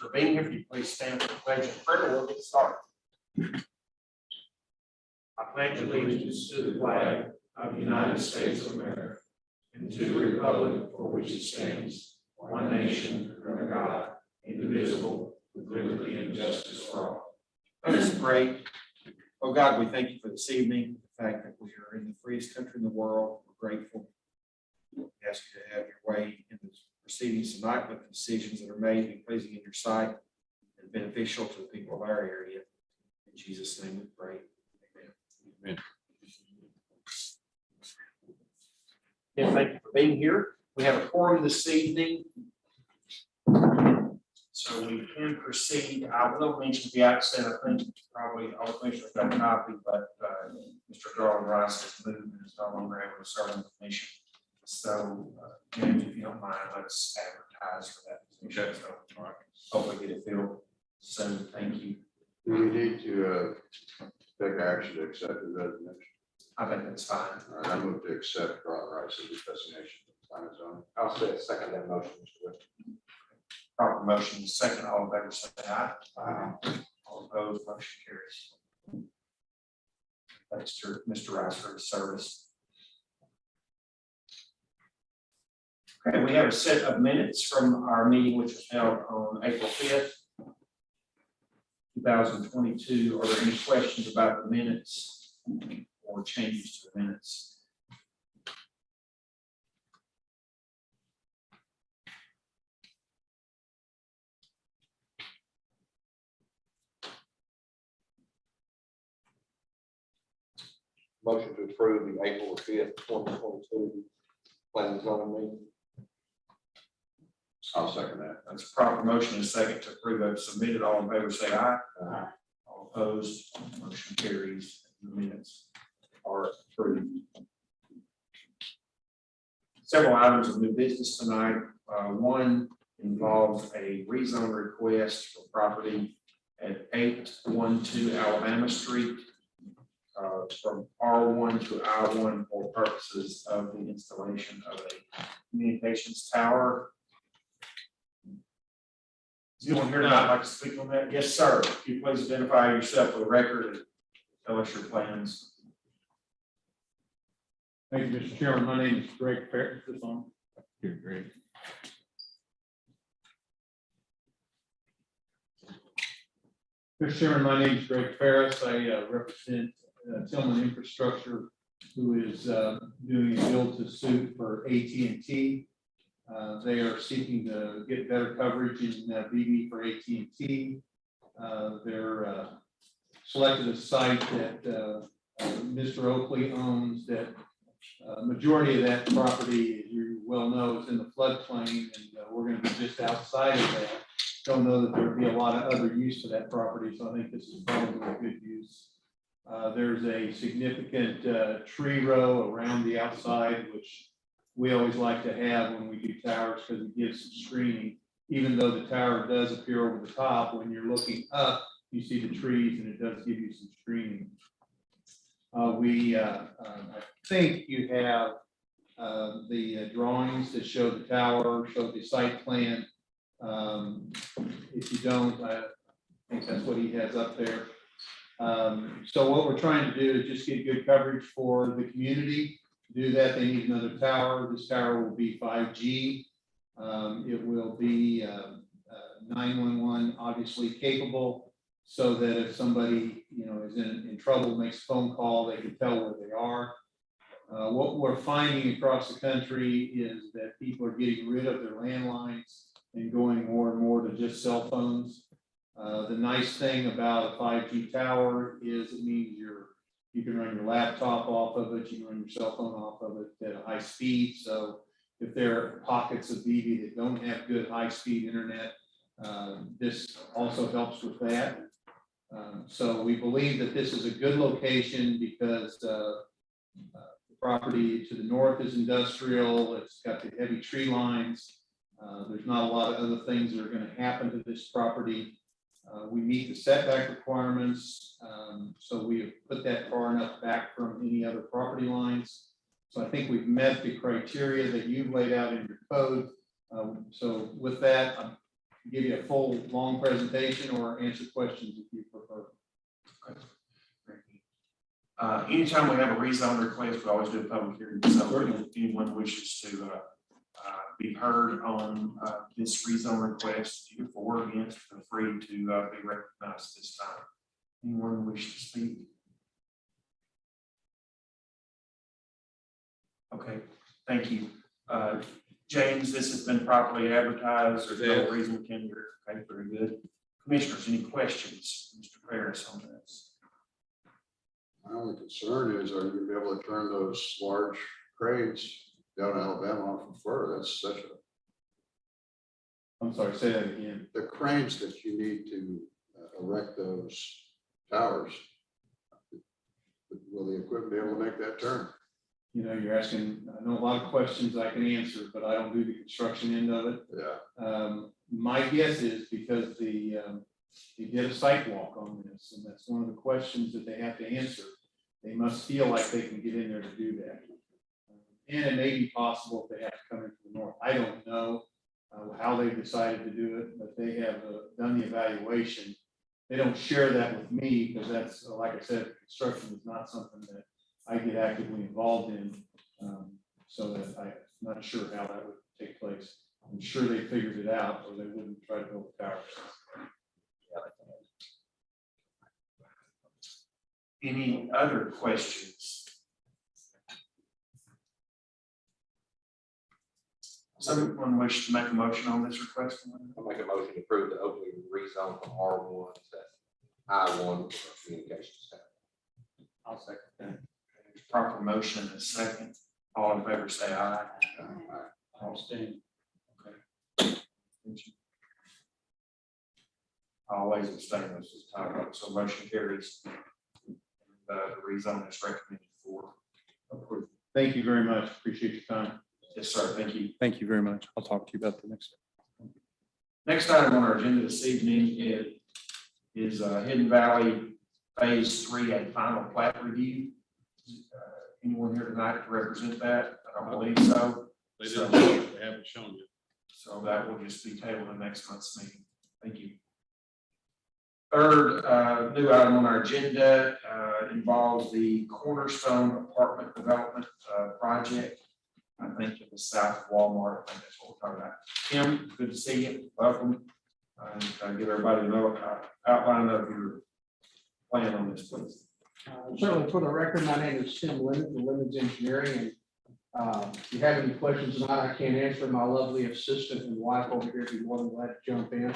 for being here. If you please stand for the pledge of prayer, we'll get started. I pledge allegiance to the flag of the United States of America and to the republic for which it stands, one nation under God, indivisible, with liberty and justice for all. Let us pray. Oh God, we thank you for this evening, the fact that we are in the freest country in the world. We're grateful. We ask you to have your way in the proceedings tonight, with the decisions that are made be pleasing in your sight and beneficial to the people of our area. In Jesus' name we pray. Amen. Yeah, thank you for being here. We have a quorum this evening, so we can proceed. I will mention at the outset, I think probably all the commissioners got a copy, but Mr. Darwin Rice has moved and is no longer able to serve on the commission. So, James, if you don't mind, let's advertise for that position. So, hopefully get it filled soon. Thank you. Do we need to take action to accept the resignation? I think that's fine. All right, I move to accept Darwin Rice's resignation from the zone. I'll second that motion, Mr. West. Proper motion is second. All in favor say aye. All opposed, motion carries. Thanks to Mr. Rice for his service. Okay, we have a set of minutes from our meeting, which was held on April 5th, 2022. Are there any questions about the minutes or changes to the minutes? Motion to approve the April 5th, 2022 planning and zoning meeting. I'll second that. That's a proper motion and a second to approve as submitted. All in favor say aye. Aye. All opposed, motion carries. The minutes are approved. Several items of new business tonight. One involves a rezone request for property at 812 Alabama Street from R1 to I1 for purposes of the installation of a communications tower. Is anyone here tonight like to speak on that? Yes, sir. If you please identify yourself for the record and tell us your plans. Thank you, Mr. Chairman. My name is Greg Ferris. This on here, Greg. Mr. Chairman, my name is Greg Ferris. I represent Tillman Infrastructure, who is doing a build to suit for AT&T. They are seeking to get better coverage in Beebe for AT&T. They're selected a site that Mr. Oakley owns. That majority of that property, as you well know, is in the floodplain, and we're going to be just outside of that. Don't know that there would be a lot of other use for that property, so I think this is probably a good use. There's a significant tree row around the outside, which we always like to have when we do towers because it gives some screening. Even though the tower does appear over the top, when you're looking up, you see the trees and it does give you some screening. I think you have the drawings that show the tower, show the site plan. If you don't, I think that's what he has up there. So what we're trying to do is just get good coverage for the community. To do that, they need another tower. This tower will be 5G. It will be 911 obviously capable, so that if somebody is in trouble, makes a phone call, they can tell where they are. What we're finding across the country is that people are getting rid of their landlines and going more and more to just cell phones. The nice thing about a 5G tower is it means you can run your laptop off of it, you can run your cell phone off of it at a high speed. So if there are pockets of Beebe that don't have good high-speed internet, this also helps with that. So we believe that this is a good location because the property to the north is industrial. It's got the heavy tree lines. There's not a lot of other things that are going to happen to this property. We meet the setback requirements, so we have put that far enough back from any other property lines. So I think we've met the criteria that you've laid out in your code. So with that, give you a full, long presentation or answer questions if you prefer. Anytime we have a rezone request, we always do a public hearing. So if anyone wishes to be heard on this rezone request, either for or against, feel free to be recognized this time. Anyone wish to speak? Okay, thank you. James, this has been properly advertised. There's no reason we can't hear. Okay, very good. Commissioners, any questions? Mr. Paris on this? My only concern is, are you gonna be able to turn those large cranes down in Alabama off of Florida? That's such a, I'm sorry, say that again. the cranes that you need to erect those towers. Will the equipment be able to make that turn? You know, you're asking, I know a lot of questions I can answer, but I don't do the construction end of it. Yeah. My guess is because they did a site walk on this, and that's one of the questions that they have to answer. They must feel like they can get in there to do that. And it may be possible if they have to come into the north. I don't know how they decided to do it, but they have done the evaluation. They don't share that with me because that's, like I said, construction is not something that I get actively involved in. So that I'm not sure how that would take place. I'm sure they figured it out or they wouldn't try to build a tower. Any other questions? Someone wish to make a motion on this request? I'll make a motion to approve the Oakley rezone from R1 to I1 for communication staff. I'll second that. There's proper motion and a second. All in favor say aye. I'll stand. Okay. I always abstain, this is time, so motion carries. The rezone is recommended for approval. Thank you very much. Appreciate your time. Yes, sir. Thank you. Thank you very much. I'll talk to you about the next. Next item on our agenda this evening is Hidden Valley Phase 3 and final plat review. Anyone here tonight to represent that? I don't believe so. They haven't shown you. So that will just be tabled in next month's meeting. Thank you. Third new item on our agenda involves the Cornerstone Apartment Development Project. I think in the south of Walmart. I think that's what we're talking about. Tim, good to see you. Welcome. And give everybody an outline of your plan on this, please. Certainly, for the record, my name is Tim Lemons with Lemons Engineering, and if you have any questions tonight, I can't answer. My lovely assistant and wife over here would be more than glad to jump in.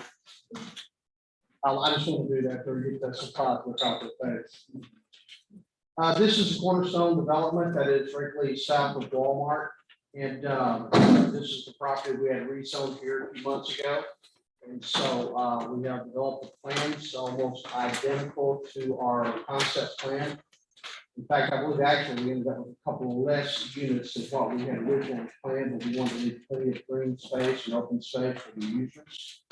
I just want to do that to get that surprise look off their face. This is a Cornerstone development that is directly south of Walmart, and this is the property we had rezoned here a few months ago. And so we have developed the plans almost identical to our concept plan. In fact, I believe actually we ended up with a couple of less units than what we had originally planned, but we wanted to leave plenty of green space and open space for the users.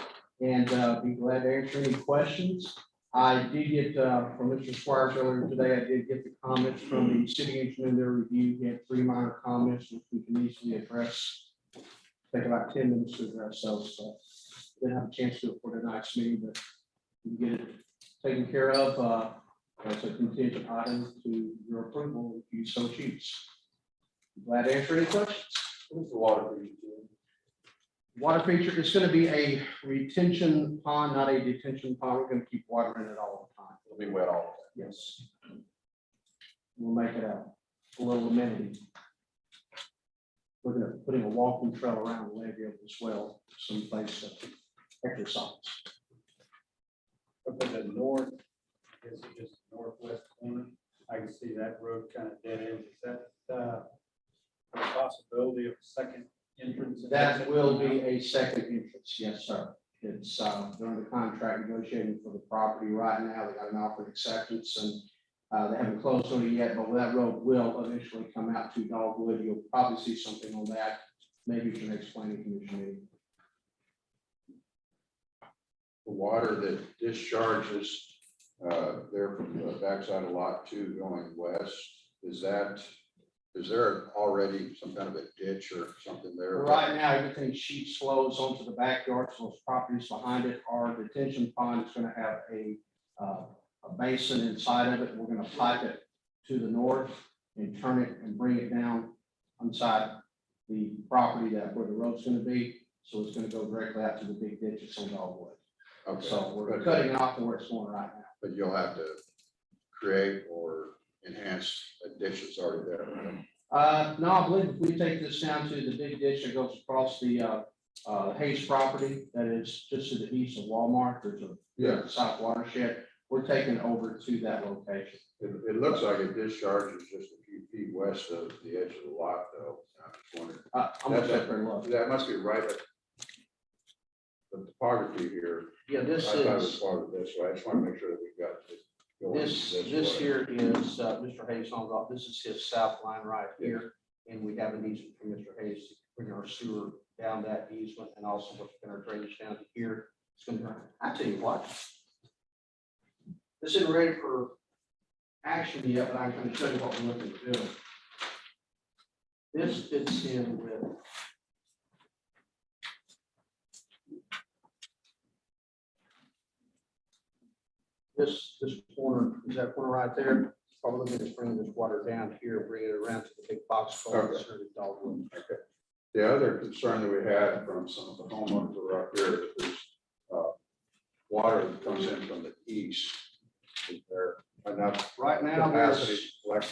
And be glad to answer any questions. I did get from Mr. Squires earlier today, I did get the comments from the city engineer in their review. He had 3 minor comments which we can easily address. Take about 10 minutes to address those. So didn't have a chance to do it for tonight's meeting, but we can get it taken care of as a contingent item to your approval if you so choose. Glad to answer any questions. What's the water for you? Water feature is going to be a retention pond, not a detention pond. We're going to keep water in it all the time. It'll be wet all the Yes. We'll make it a little amenity. We're going to put in a walking trail around the lake area as well, someplace to exercise. Up in the north, I guess it's just northwest corner, I can see that road kind of dead end. Is that a possibility of a second entrance? That will be a second entrance, yes, sir. It's during the contract negotiating for the property right now. They got an offer acceptance and they haven't closed on it yet, but that road will eventually come out to Dogwood. You'll probably see something on that, maybe for the next planning commission meeting. The water that discharges there from the backside of lot 2 going west, is that Is there already some kind of a ditch or something there? Right now, everything sheet flows onto the backyard, so those properties behind it, our detention pond is gonna have a basin inside of it. We're gonna pipe it to the north and turn it and bring it down inside the property where the road's gonna be. So it's gonna go directly out to the big ditch that's on Dogwood. Okay, So we're but- cutting it off to where it's going right now. But you'll have to create or enhance a ditch that's already there. Right? No, I believe if we take this down to the big ditch that goes across the Hayes property, that is just to the east of Walmart, there's a south watershed. We're taking over to that location. It looks like it discharges just a few feet west of the edge of the lot, though. I was wondering. I'm gonna sit there and look. That must be right at the topography here. Yeah, I this thought it was is, part of this, so I just want to make sure that we've got it going this way. here is Mr. Hayes' home lot. This is his south line right here. And we have an easement from Mr. Hayes to bring our sewer down that easement and also we're going to drainage down to here. It's going to, I tell you what. This isn't ready for action yet, but I'm going to show you what we're looking to do. This fits in with this corner, is that corner right there? Probably going to bring this water down here, bring it around to the big box culvert. Okay. Sort of dogwood. The other concern that we had from some of the homeowners who were up here is there's water that comes in from the east. Is there enough Right now, capacity? there's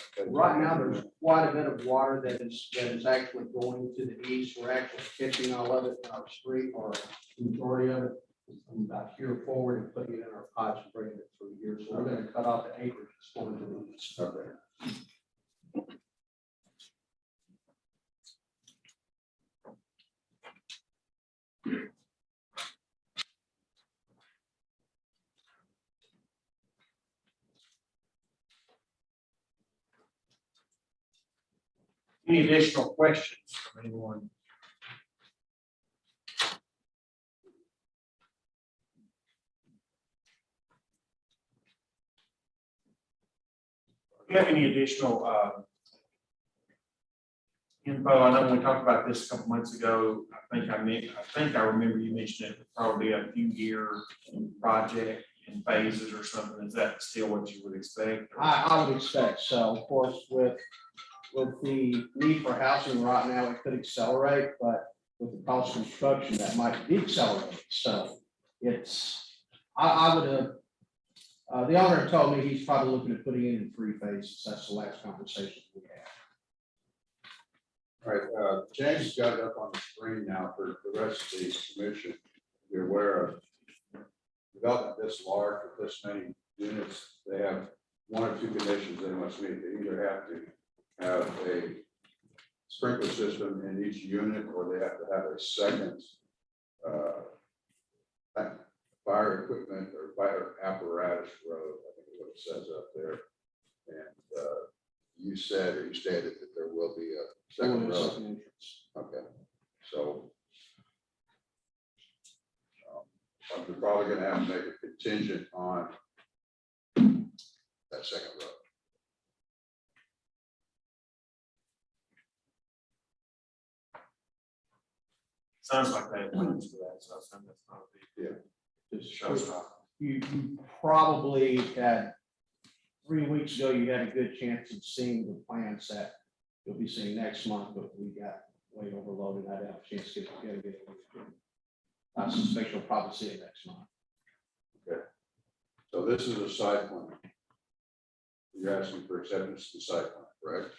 quite a bit of water that is actually going to the east. We're actually catching all of it in our street or the majority of it. From about here forward and putting it in our pipes and bringing it through here. So we're going to cut off the acreage that's going to the east. Okay. Any additional questions from anyone? Do you have any additional info? I know when we talked about this a couple months ago, I think I remember you mentioned it would probably be a few year project in phases or something. Is that still what you would expect? I would expect so. Of course, with the need for housing right now, it could accelerate, but with the cost of construction, that might decelerate. So I would have, the owner told me he's probably looking at putting it in 3 phases. That's the last conversation we had. All right, James got it up on the screen now for the rest of the commission. You're aware of development this large with this many units, they have 1 or 2 conditions they must meet. They either have to have a sprinkler system in each unit, or they have to have a second fire equipment or fire apparatus road, I think is what it says up there. And you said, or you stated that there will be a second road. Second entrance. Okay, so we're probably gonna have to make a contingent on that second road. Sounds like they have plans for that, so I think that's not a big Just showstopper. you probably had 3 weeks ago, you had a good chance of seeing the plans that you'll be seeing next month, but we got way overloaded. I didn't have a chance to get together. I suspect you'll probably see it next month. So this is a site plan. You're asking for acceptance to the site plan, correct?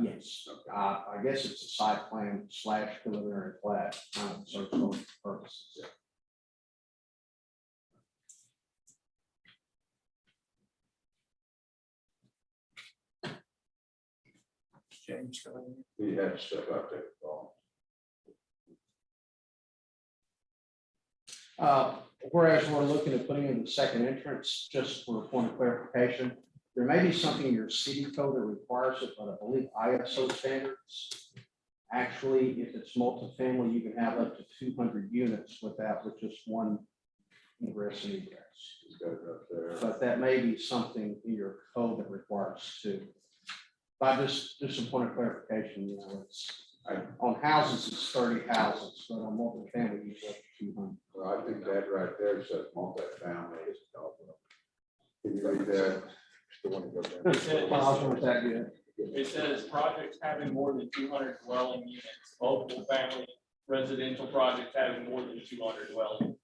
Yes, I guess it's a site plan / preliminary plat, so for purposes. James, go ahead. We had to step out there. Whereas we're looking at putting in the second entrance, just for a point of clarification, there may be something in your city code that requires it, but I believe ISO standards. Actually, if it's multifamily, you can have up to 200 units with just one ingress and egress. He's got it up there. But that may be something in your code that requires 2. By just a point of clarification, you know, on houses, it's 30 houses, but on multifamily, you get 200. Well, I think that right there says multifamily. Can you read that? The one that goes down. It says- Miles, was that good? It says projects having more than 200 dwelling units, multiple family residential projects having more than 200 dwelling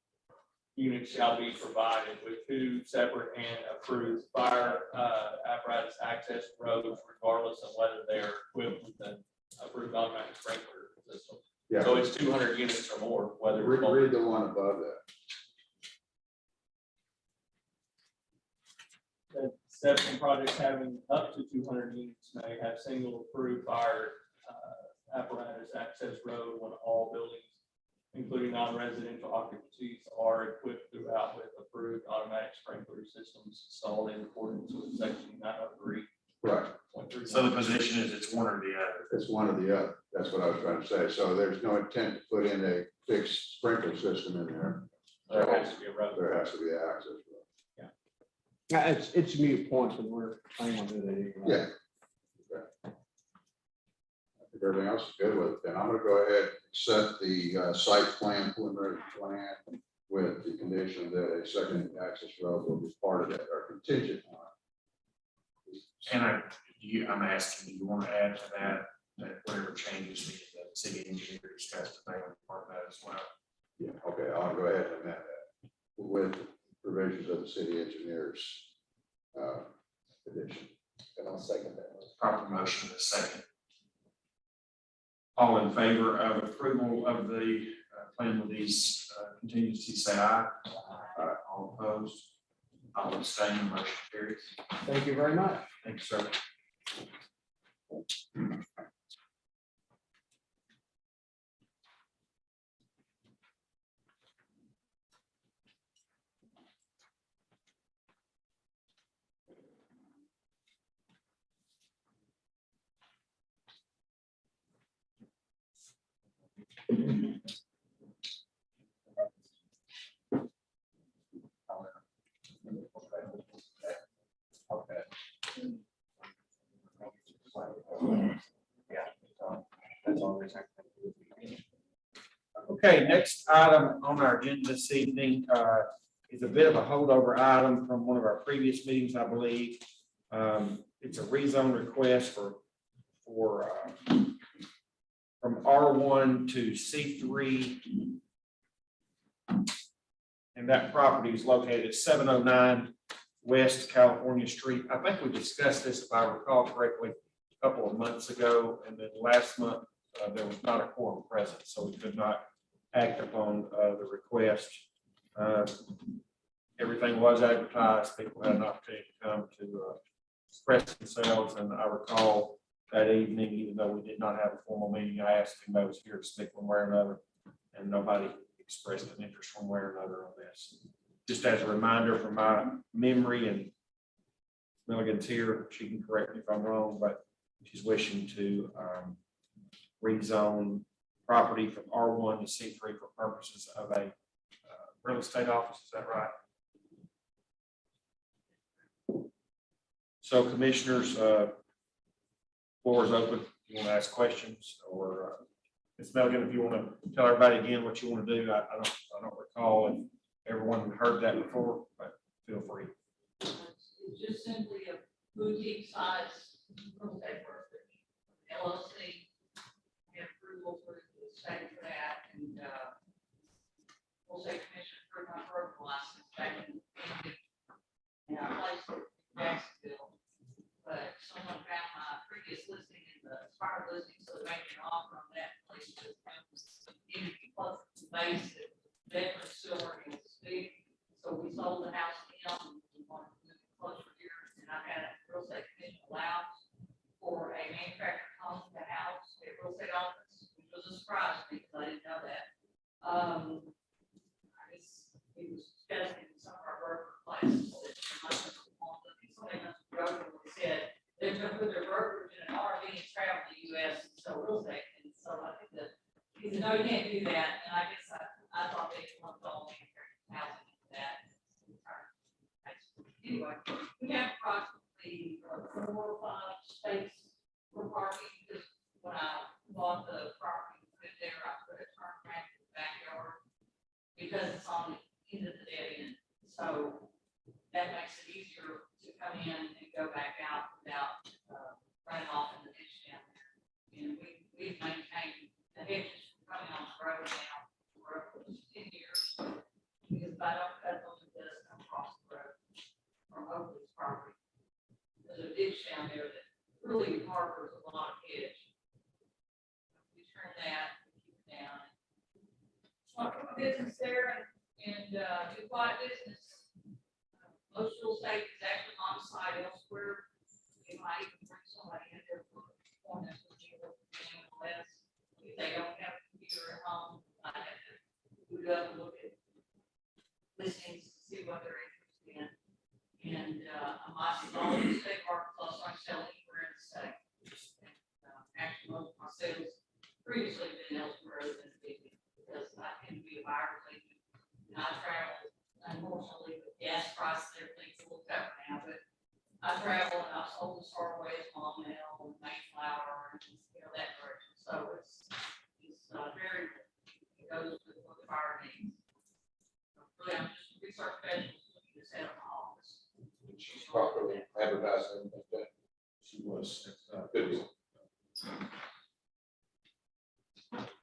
units shall be provided with 2 separate and approved fire apparatus access roads, regardless of whether they're equipped with an approved automatic sprinkler system. Yeah, So it's 200 units or more, whether. it's read the one above that. That steps and projects having up to 200 units may have single approved fire apparatus access road when all buildings, including non-residential occupancies, are equipped throughout with approved automatic sprinkler systems installed in accordance with section 903. Right. So the position is it's one or the other. It's one or the other. That's what I was trying to say. So there's no intent to put in a fixed sprinkler system in there. There has to be a road. There has to be access. Yeah, it's a mute point, but we're planning on doing it. Anyway. Yeah. Okay. I think everything else is good with it. Then I'm gonna go ahead and accept the site plan, preliminary plan with the condition that a second access road will be part of it or contingent on. And I'm asking, do you want to add to that whatever changes the city engineer discussed today on part of that as well? Yeah, okay, I'll go ahead and amend that with provisions of the city engineers condition. And I'll second that. Proper motion in a second. All in favor of approval of the plan with these contingencies, say aye. Aye. All opposed? All abstaining, motion carries. Thank you very much. Thank you, sir. Okay, next item on our agenda this evening is a bit of a holdover item from one of our previous meetings, I believe. It's a rezone request from R1 to C3. And that property is located at 709 West California Street. I think we discussed this, if I recall correctly, a couple of months ago, and then last month there was not a quorum present, so we could not act upon the request. Everything was advertised. People had an opportunity to come to express themselves, and I recall that evening, even though we did not have a formal meeting, I asked who was here to speak one way or another, and nobody expressed an interest one way or another on this. Just as a reminder from my memory, and Milligan's here, she can correct me if I'm wrong, but she's wishing to rezone property from R1 to C3 for purposes of a real estate office. Is that right? So commissioners, floor is open. You want to ask questions, or Ms. Milligan, if you want to tell everybody again what you want to do. I don't recall if everyone heard that before, but feel free. It's just simply a boutique size real estate brokerage, LLC. We have approval for the state for that, and we'll say commission for my broker license back in. And I placed it in Jacksonville, but someone found my previous listing in the expired listing, so they made an offer on that place. Plus the basic veteran silver and speed. So we sold the house to him. We wanted to move closer here, and I had a real estate commission allowed for a manufactured home to house a real estate office, which was a surprise to me because I didn't know that. I guess he was discussing some of our broker classes that somebody must have broken what he said. They're going to put their brokerage in an RV and travel the US and sell real estate. And so I think that he said, no, you can't do that. And I guess I thought they lumped all manufactured housing into that. Anyway, we have approximately 4 or 5 states turn that, keep it down. Want to put business there and do quiet business. Most real estate is actually on site elsewhere. You might even bring somebody in there for one that's less. If they don't have a computer at home, I have to boot up and look at listings to see what they're interested in. And I'm licensed all over the state of Arkansas, so I sell anywhere in the state. Actually, most of my sales previously been elsewhere than Beebe, because I tend to be a buyer agent. And I travel, unfortunately, with gas prices, everything's a little tougher now, but I travel and I've sold the Starways, Maumelle, and Mayflower, and that direction. So it's very, it goes with what the buyer needs. So really, I'm just a research specialist looking to set up my office. She's properly advertising like that. She was. Good deal.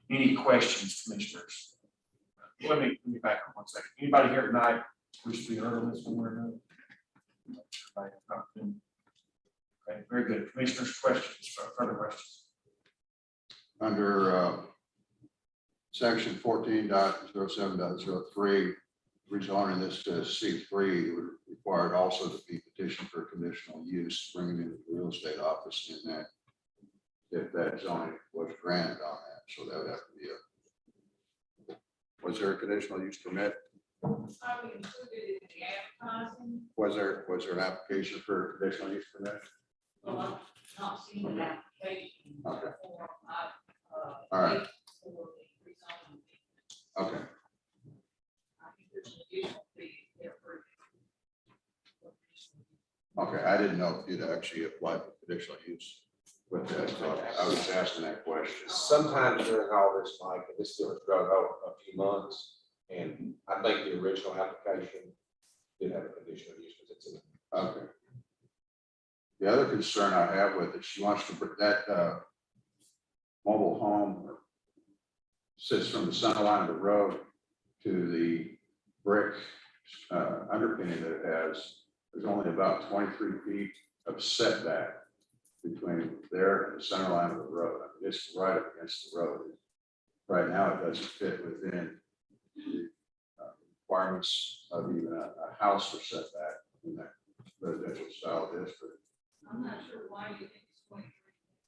Any questions, commissioners? Let me back up 1 second. Anybody here tonight wish to be heard on this one or another? Okay, very good. Commissioners, questions, further questions? Under section 14.07.03, rezoning this to C3 would require it also to be petitioned for conditional use, bringing in the real estate office in that, if that zoning was granted on that. So that would have to be was there a conditional use permit? I would include it in the advertising. Was there an application for a conditional use permit? Well, I've not seen an application. Okay. For, All right. for the rezoning. Okay. I think there's an additional fee there for. Okay, I didn't know if you'd actually applied for conditional use with that, so I was asking that question. Sometimes during all this, Mike, and this still has grown over a few months, and I think the original application did have a conditional use because it's in. Okay. The other concern I have with it, she wants to put that mobile home sits from the center line of the road to the brick underpinning that it has. There's only about 23 feet of setback between there and the center line of the road. I mean, it's right up against the road. Right now, it doesn't fit within the requirements of even a house for setback in that residential style district. I'm not sure why you think it's 23.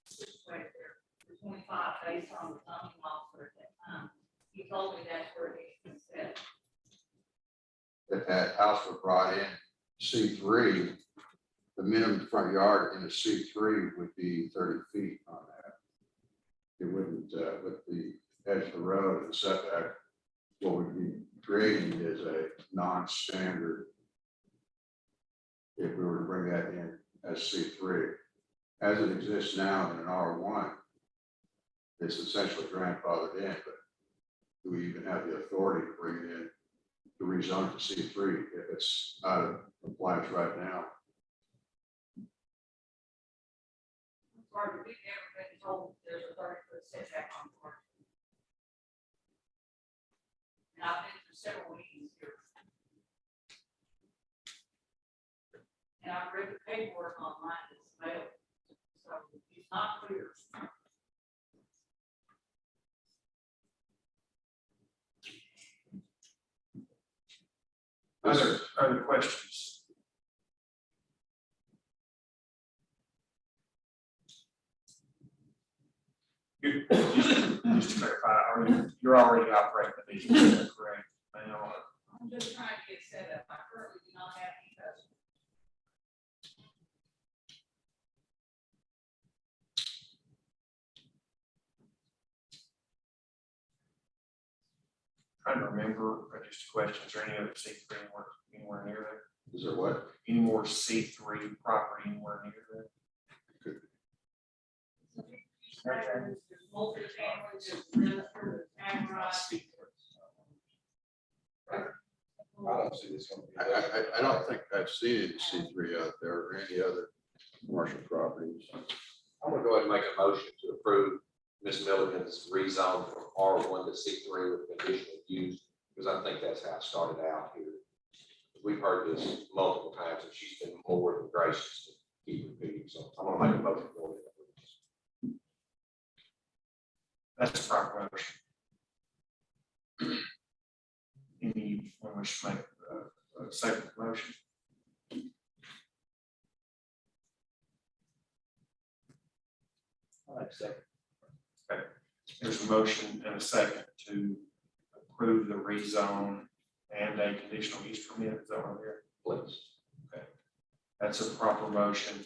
Just right there. For 25 based on the zoning officer at that time. He told me that's where it is set. If that house were brought in C3, the minimum front yard in a C3 would be 30 feet on that. It wouldn't, with the edge of the road and the setback, what we'd be creating is a non-standard if we were to bring that in as C3. As it exists now in an R1, it's essentially grandfathered in, but do we even have the authority to bring it in to rezone to C3 if it's out of compliance right now? We've never been told there's a 30-foot setback on the park. And I've been to several meetings here. And I've read the paperwork online that's available. So it's not clear. Other questions? Just to clarify, you're already operating the business, is that correct? I'm just trying to get set up. I currently do not have any customers. Trying to remember, just a question, is there any other C3 anywhere near there? Is there what? Any more C3 property anywhere near there? There's multi-family, there's realtor, there's agri. I don't see this one. I don't think I've seen any C3 out there or any other commercial properties. I'm gonna go ahead and make a motion to approve Ms. Milligan's rezone from R1 to C3 with conditional use, because I think that's how it started out here. We've heard this multiple times, and she's been more than gracious to keep repeating, so I'm gonna make a motion for it. That's a proper motion. Anyone wish to make a second motion? Okay. There's a motion and a second to approve the rezone and a conditional use permit. Is that what here? Please. Okay. That's a proper motion.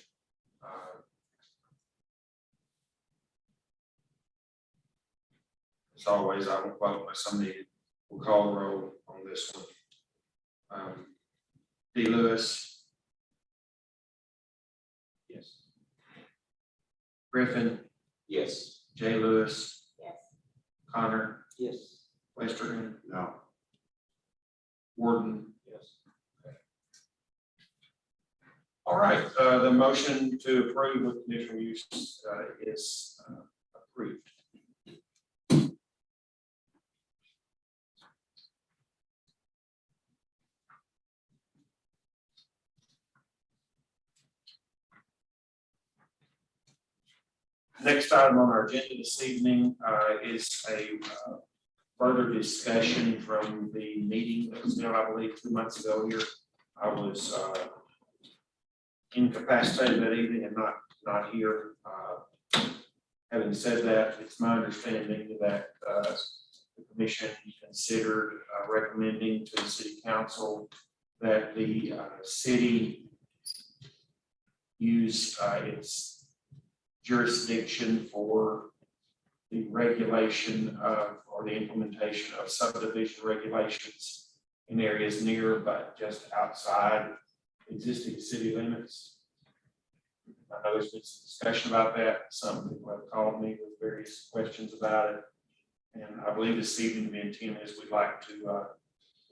As always, I will vote by somebody. We'll call the roll on this one. D. Lewis. Yes. Griffin, Yes. J. Lewis, Yes. Connor, Yes. Westergan, No. Warden. Yes. All right, the motion to approve with conditional use is approved. Next item on our agenda this evening is a further discussion from the meeting that was held, I believe, 2 months ago here. I was incapacitated that evening and not here. Having said that, it's my understanding that the commission considered recommending to the city council that the city use its jurisdiction for the regulation of, or the implementation of subdivision regulations in areas near but just outside existing city limits. I know there's been some discussion about that. Some people have called me with various questions about it. And I believe this evening the intent is we'd like to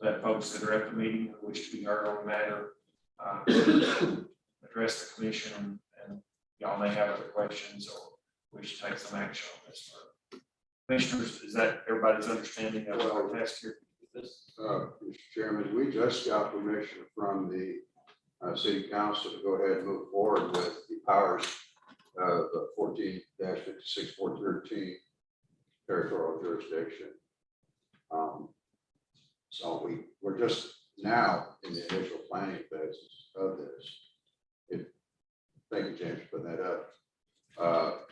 let folks that are at the meeting who wish to be heard on the matter address the commission, and y'all may have other questions or wish to take some action on this. Commissioners, is that everybody's understanding of our test here? Mr. Chairman, we just got permission from the city council to go ahead and move forward with the powers of the 14-56-413 territorial jurisdiction. So we're just now in the initial planning phases of this. Thank you, James, for putting that up.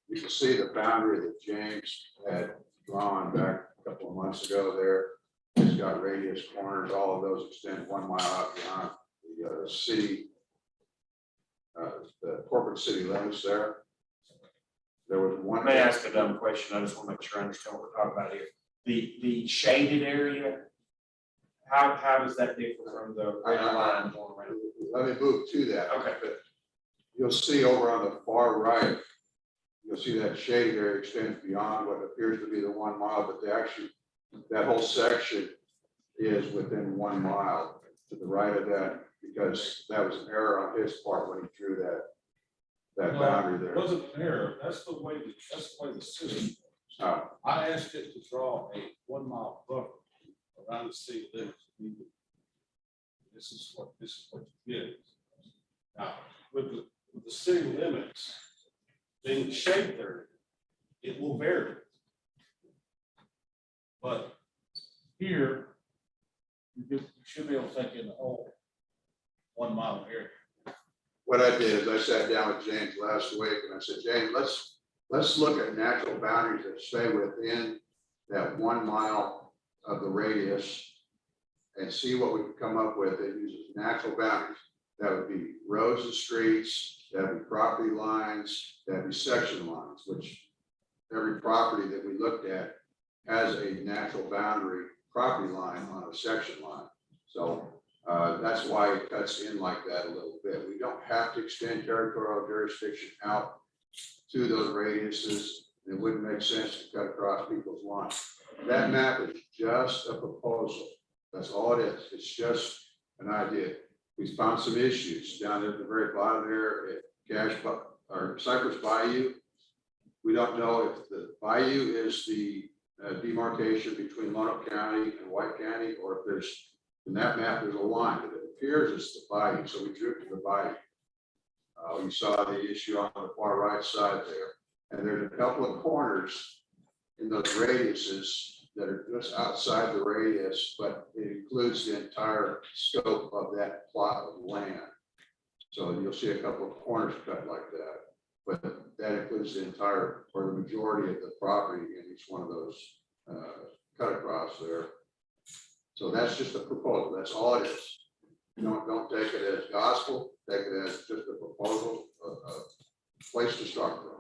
You can see the boundary that James had drawn back a couple of months ago there. It's got radius corners. All of those extend 1 mile out beyond the city, the corporate city limits there. There was one. May I ask a dumb question? I just want to make sure I understand what we're talking about here. The shaded area, how does that differ from the red line going around? Let me move to that. Okay. But you'll see over on the far right, you'll see that shaded area extends beyond what appears to be the 1 mile, but that whole section is within 1 mile to the right of that, because that was an error on his part when he drew that boundary there. It wasn't an error, that's the way the system. I asked it to draw a 1 mile buffer around the city limits. This is what you get. Now, with the city limits being shaped there, it will vary. But here, you should be able to take in the whole 1 mile area. What I did is I sat down with James last week and I said, James, let's look at natural boundaries that stay within that 1 mile of the radius and see what we can come up with that uses natural boundaries. That would be roads and streets, that would be property lines, that would be section lines, which every property that we looked at has a natural boundary property line on a section line. So that's why it cuts in like that a little bit. We don't have to extend territorial jurisdiction out to those radiuses. It wouldn't make sense to cut across people's lines. That map is just a proposal. That's all it is. It's just an idea. We found some issues down there at the very bottom there at Cypress Bayou. We don't know if the bayou is the demarcation between Lonoke County and White County, or if there's, in that map, there's a line, but it appears it's the bayou. So we drew it to the bayou. You saw the issue on the far right side there. And there's a couple of corners in those radiuses that are just outside the radius, but it includes the entire scope of that plot of land. So you'll see a couple of corners cut like that, but that includes the entire or the majority of the property in each one of those cut across there. So that's just a proposal. That's all it is. Don't take it as gospel. Take it as just a proposal, a place to start from.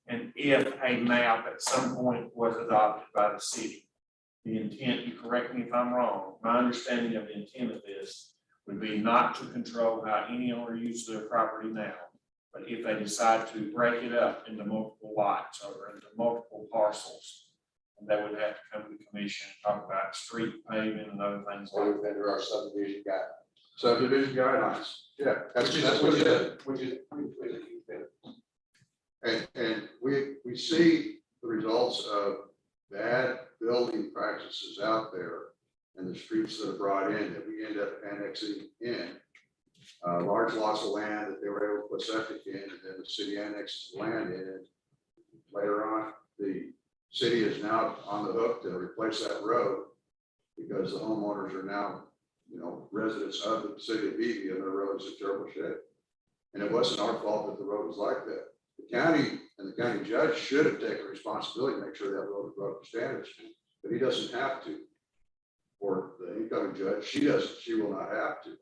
And if a map at some point was adopted by the city, the intent, you correct me if I'm wrong, my understanding of the intent of this would be not to control how any owner uses their property now, but if they decide to break it up into multiple lots or into multiple parcels, they would have to come to the commission and talk about street paving and other things Or like that. under our subdivision guide. Subdivision guidelines. Yeah, that's what it is. Which is a huge benefit. And we see the results of bad building practices out there and the streets that are brought in that we end up annexing in. Large lots of land that they were able to put septic in, and then the city annexes land in. And later on, the city is now on the hook to replace that road because the homeowners are now, residents of the city of Beebe, and their road is in terrible shape. And it wasn't our fault that the road was like that. The county and the county judge should have taken responsibility to make sure that road was brought up to standards, but he doesn't have to. Or the incoming judge, she will not have to.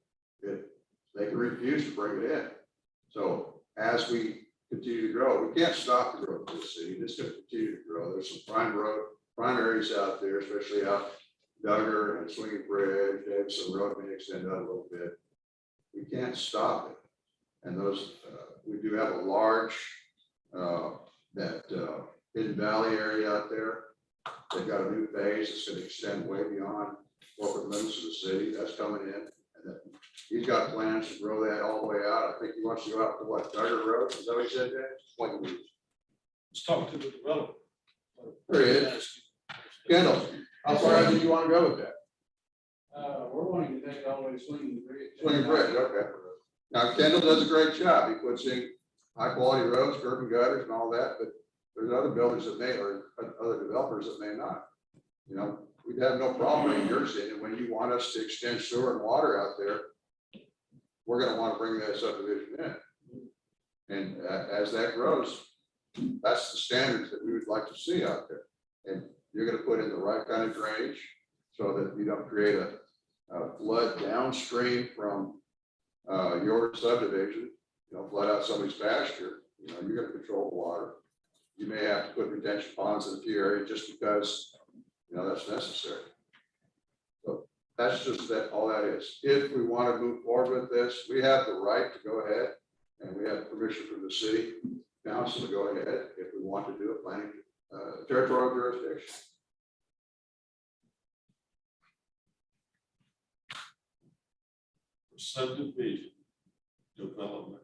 They can refuse to bring it in. So as we continue to grow, we can't stop the growth of the city. This is going to continue to grow. There's some prime areas out there, especially out Duggar and Swinging Bridge, Davidson Road may extend out a little bit. We can't stop it. And those, we do have a large, Hidden Valley area out there. They've got a new phase that's going to extend way beyond corporate limits of the city. That's coming in. And then he's got plans to grow that all the way out. I think he wants to go out to what, Duggar Road? Is that what he said there? Let's talk to the developer. There he is. Kendall, how far did you want to go with that? We're wanting to take it all the way to Swinging Bridge. Swinging Bridge, okay. Now Kendall does a great job. He puts in high quality roads, curb and gutters and all that, but there's other builders that may, or other developers that may not. We'd have no problem bringing yours in, and when you want us to extend sewer and water out there, we're gonna want to bring that subdivision in. And as that grows, that's the standards that we would like to see out there. And you're gonna put in the right kind of drainage so that you don't create a flood downstream from your subdivision, flood out somebody's pasture. You're gonna control the water. You may have to put retention ponds in a few areas just because, that's necessary. So that's just that, all that is. If we want to move forward with this, we have the right to go ahead, and we have permission from the city council to go ahead if we want to do a planning territorial jurisdiction. Subdivision development.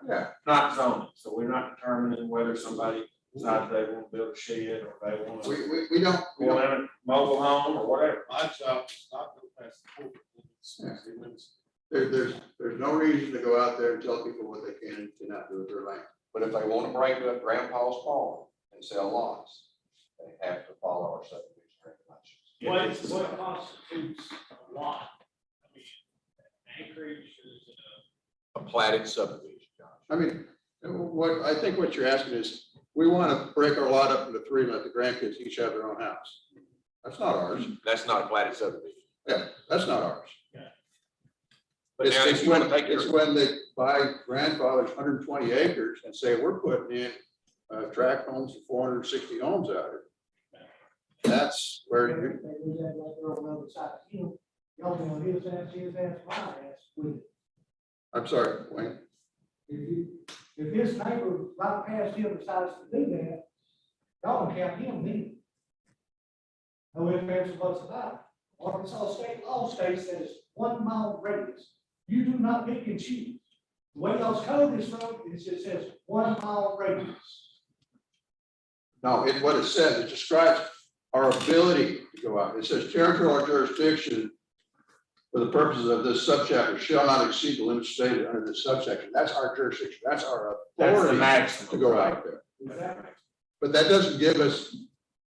Yeah, Not zoning, so we're not determining whether somebody decides they want to build a shed or they want to we don't. go in a mobile home or whatever. My job is not to pass the corporate limits. There's no reason to go out there and tell people what they can and cannot do with their land. But if they want to break up grandpa's farm and sell lots, they have to follow our subdivision regulations. What constitutes a lot? I mean, acreage is, A platted subdivision, Josh. I mean, what you're asking is, we want to break our lot up into three and let the grandkids each have their own house. That's not ours. That's not a platted subdivision. Yeah, that's not ours. But now if you want to take It's your, when they buy grandfather's 120 acres and say, we're putting in tract homes and 460 homes out here. That's where you, I'm sorry, Wayne. If his neighbor right past him decides to do that, y'all don't count him neither. No ifs, ands, or buts about it. Arkansas state law states that it's 1 mile radius. You do not pick and choose. The way y'all's code is wrote, it says 1 mile radius. No, what it says, it describes our ability to go out. It says territorial jurisdiction for the purposes of this subchapter shall not exceed the limits stated under this subsection. That's our jurisdiction. That's our That's the authority maximum. to go out there. Is that But that doesn't give us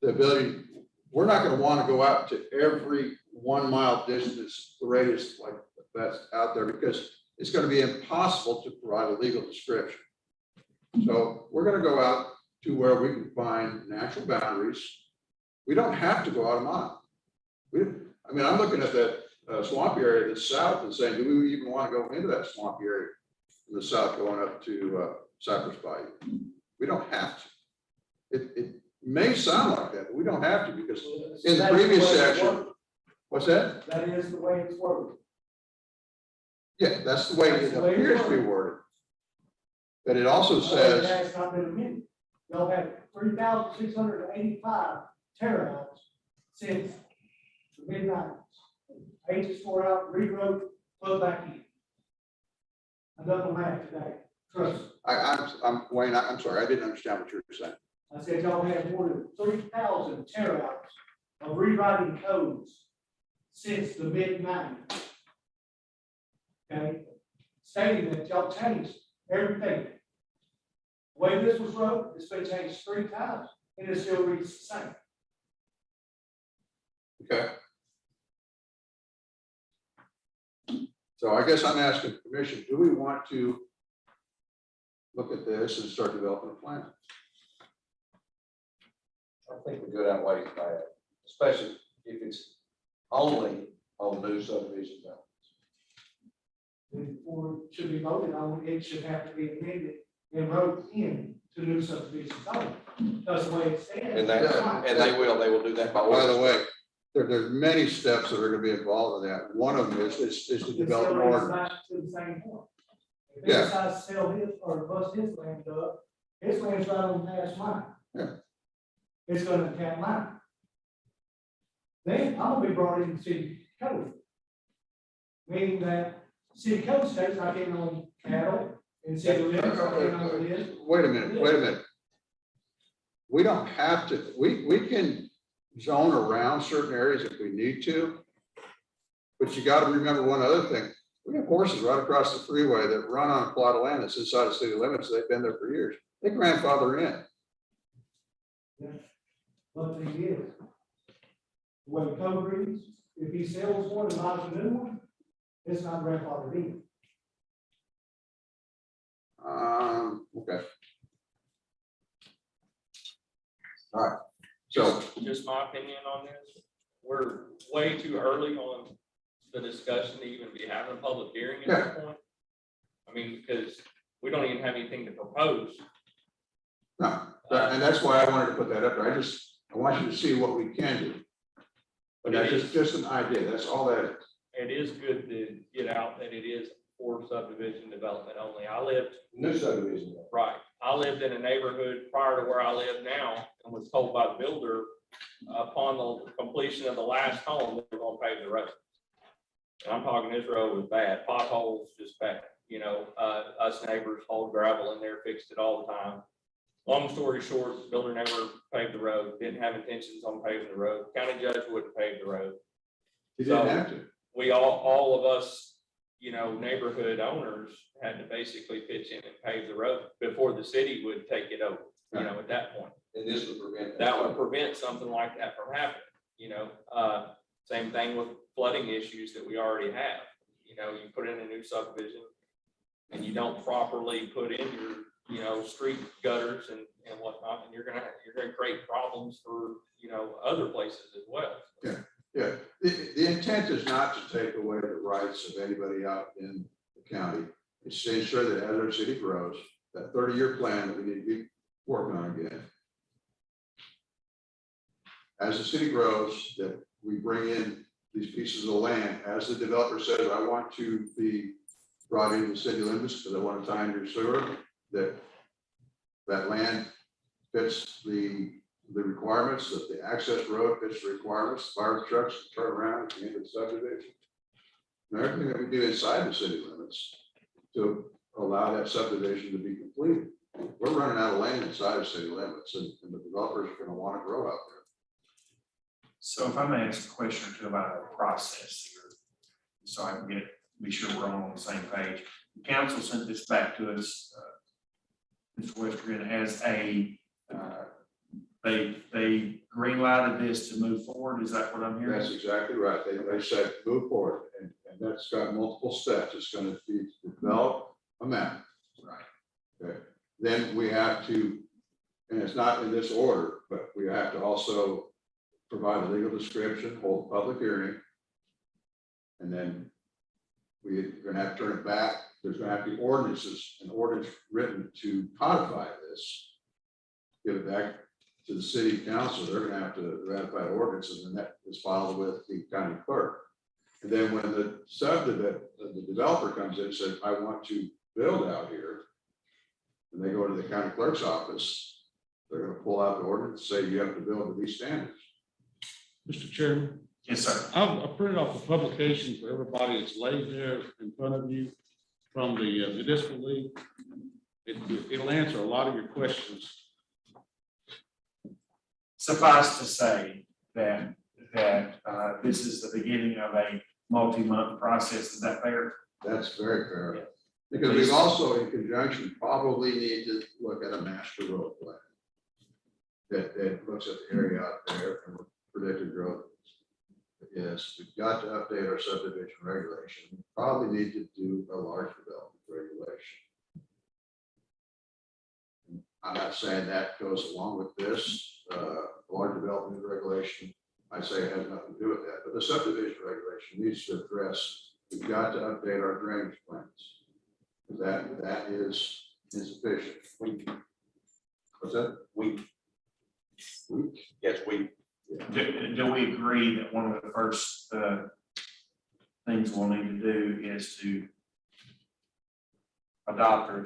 the ability, we're not gonna wanna go out to every 1 mile distance radius like that's out there, because it's gonna be impossible to provide a legal description. So we're gonna go out to where we can find natural boundaries. We don't have to go out a mile. I mean, I'm looking at that swampy area to the south and saying, do we even want to go into that swampy area in the south going up to Cypress Bayou? We don't have to. It may sound like that, but we don't have to, because in the That's previous way it's section, worded. what's that? That is the way it's worded. Yeah, that's the way That's it the way it's appears to be worded. worded. But it also It says, has not been amended. Y'all have 3,685 tear-outs since the mid-nineties. Ages tore out, rewrote, put back in. I done the math today, trust me. I'm Wayne, I'm sorry, I didn't understand what you were saying. I said y'all had more than 3,000 tear-outs of rewriting codes since the mid-nineties. Okay, stating that y'all changed everything. The way this was wrote, it's been changed 3 times, and it still reads the same. Okay. So I guess I'm asking the commission, do we want to look at this and start developing a plan? I think the good outweighs the bad, especially if it's only on new subdivision zones. Before it should be voted on, it should have to be amended and wrote in to new subdivision zone. That's the way it stands. And they will do that by. By the way, there's many steps that are gonna be involved in that. One of them is to develop an ordinance. Back to the same point. If he Yeah. decides to sell his or bust his land up, his land's right on past mine. Yeah. It's gonna impact mine. Then I'm gonna be brought into city code. Meaning that city code states I can own cattle and city limits, I can own this. Wait a minute. We don't have to, we can zone around certain areas if we need to. But you gotta remember one other thing. We have horses right across the freeway that run on a plot of land that's inside the city limits. They've been there for years. They grandfather in. But thing is, the way the code reads, if he sells one and buys a new one, it's not grandfathered in. Okay. All right, so, Just my opinion on this, we're way too early on the discussion to even be having a public hearing at this point. I mean, because we don't even have anything to propose. no, and that's why I wanted to put that up there. I want you to see what we can do. But that's just an idea, that's all that is. It is good to get out that it is for subdivision development only. I lived, New subdivision. right, I lived in a neighborhood prior to where I live now and was told by the builder upon the completion of the last home, they were gonna pave the road. And I'm talking, this road was bad, potholes just bad, you know, us neighbors hauled gravel in there, fixed it all the time. Long story short, the builder never paved the road, didn't have intentions on paving the road, county judge wouldn't pave the road. You didn't have to. We all of us, you know, neighborhood owners had to basically pitch in and pave the road before the city would take it over, you know, at that point. And this would prevent. That would prevent something like that from happening, you know, same thing with flooding issues that we already have. You know, you put in a new subdivision and you don't properly put in your, you know, street gutters and whatnot, and you're gonna create problems for, you know, other places as well. Yeah, the intent is not to take away the rights of anybody out in the county. It's to ensure that as our city grows, that 30-year plan that we need to be working on again. As the city grows, that we bring in these pieces of land, as the developer says, I want to be brought into city limits because I want to tie into sewer, that land fits the requirements, that the access road fits the requirements, fire trucks can turn around and into the subdivision. And everything that we do inside the city limits to allow that subdivision to be completed. We're running out of land inside of city limits, and the developers are going to want to grow out there. So if I may ask a question or two about our process here, so I can be sure we're all on the same page. The council sent this back to us, Mr. Westergren, as a they green lighted this to move forward, is that what I'm hearing? That's exactly right. They said move forward, and that's got multiple steps. It's gonna be to develop a map. Right. Okay, then we have to, and it's not in this order, but we have to also provide a legal description, hold a public hearing. And then we're gonna have to turn it back. There's gonna have to be ordinances, an ordinance written to codify this. Give it back to the city council. They're gonna have to ratify ordinances, and that is filed with the county clerk. And then when the developer comes in and says, I want to build out here, and they go to the county clerk's office, they're gonna pull out the ordinance, say you have to build to these standards. Mr. Chairman, Yes, sir. I printed off a publication for everybody that's laid there in front of you from the municipal league. It'll answer a lot of your questions. Suffice to say that this is the beginning of a multi-month process, is that fair? That's very fair. Because we've also, in conjunction, probably need to look at a master road plan. That looks at the area out there and what predicted growth is. We've got to update our subdivision regulation. We probably need to do a large development regulation. I'm not saying that goes along with this, large development regulation. I say it has nothing to do with that, but the subdivision regulation needs to address, we've got to update our drainage plans. That is insufficient. What's that? We, yes, we, Do we agree that one of the first things we'll need to do is to adopt or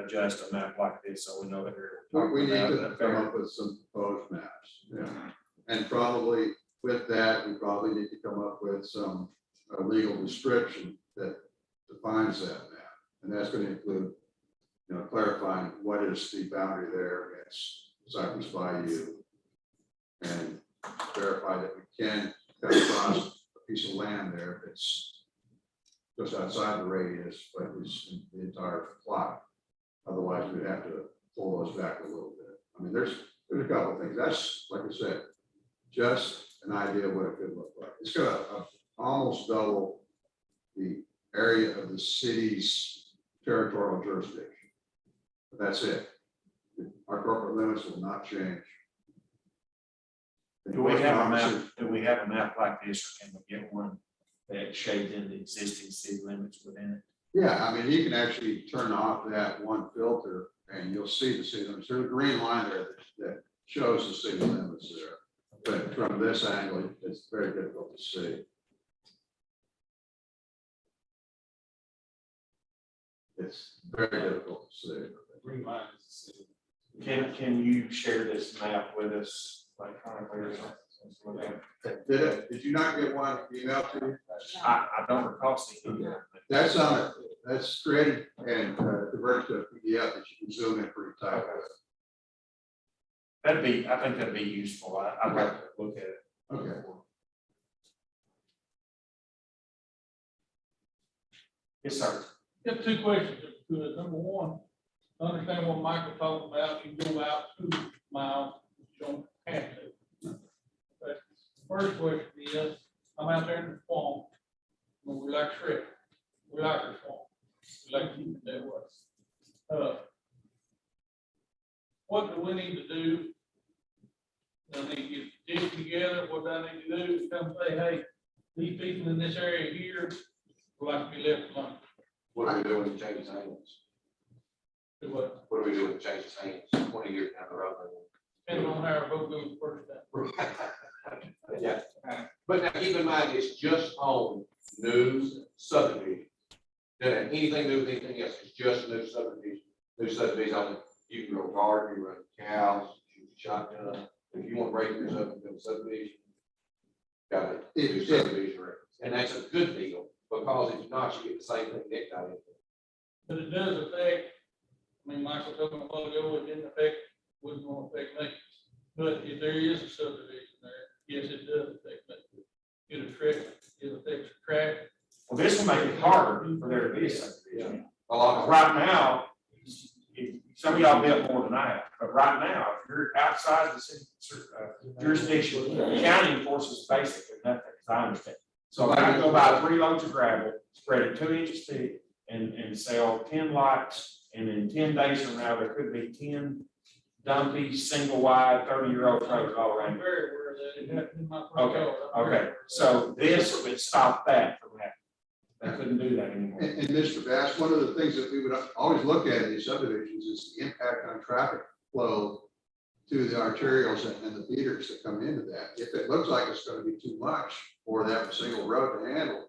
adjust a map like this, so we know that we're We need talking to about come that? up with some proposed maps. Yeah. And probably with that, we probably need to come up with some legal description that defines that map. And that's going to include, clarifying what is the boundary there against Cypress Bayou. And verify that we can cut across a piece of land there that's just outside the radius, but it's in the entire plot. Otherwise, we'd have to pull those back a little bit. I mean, there's a couple of things. That's, like I said, just an idea of what it could look like. It's gonna almost double the area of the city's territorial jurisdiction. But that's it. Our corporate limits will not change. Do we have a map like this, or can we get one that shades in the existing city limits within it? Yeah, I mean, you can actually turn off that one filter and you'll see the city limits. There's a green line there that shows the city limits there. But from this angle, it's very difficult to see. It's very difficult to see. Green line is the city. Can you share this map with us electronically or something? Did you not get one email to you? I don't recall seeing it. That's on it. That's created and converted to a PDF that you can zoom in pretty tight. I think that'd be useful. I'd like to look at it. Okay. Yes, sir. Got two questions. Number one, understand what Michael talked about, you go out 2 miles, you don't have to. But first question is, I'm out there in the swamp, and we like shrimp, we like the swamp, we like keeping it that way. What do we need to do? Do I need to get the dish together? What do I need to do? Come say, hey, these people in this area here would like to be left alone. what are we doing to change hands? Do what? What are we doing to change hands 20 years down the road? Depending on how our vote goes first time. Yeah, but now keep in mind, it's just on new subdivision. Doesn't have anything to do with anything else, it's just new subdivision. New subdivision, only you can grow garden, you run cows, shoot a shotgun. If you want to break yours up into a subdivision, got it, do subdivision records. And that's a good deal, because if not, you get the same thing Nick got into. But it does affect, I mean, Michael told me a while ago, it didn't affect, wouldn't want to affect me. But if there is a subdivision there, yes, it does affect me. It affects traffic. Well, this will make it harder for there to be a subdivision. A lot of Right now, if Some of y'all built more than I have, but right now, if you're outside the city jurisdiction, county enforces basically nothing, as I understand. So if I go buy 3 loads of gravel, spread it 2 inches thick, and sell 10 lots, and in 10 days from now, there could be 10 dumpy, single wide, 30-year-old trailers all around. I'm very aware of that. It happened in my front Okay, yard. okay, so this would stop that from happening. They couldn't do that anymore. And Mr. Bass, one of the things that we would always look at in these subdivisions is the impact on traffic flow to the arterials and the feeders that come into that. If it looks like it's gonna be too much for that single road to handle,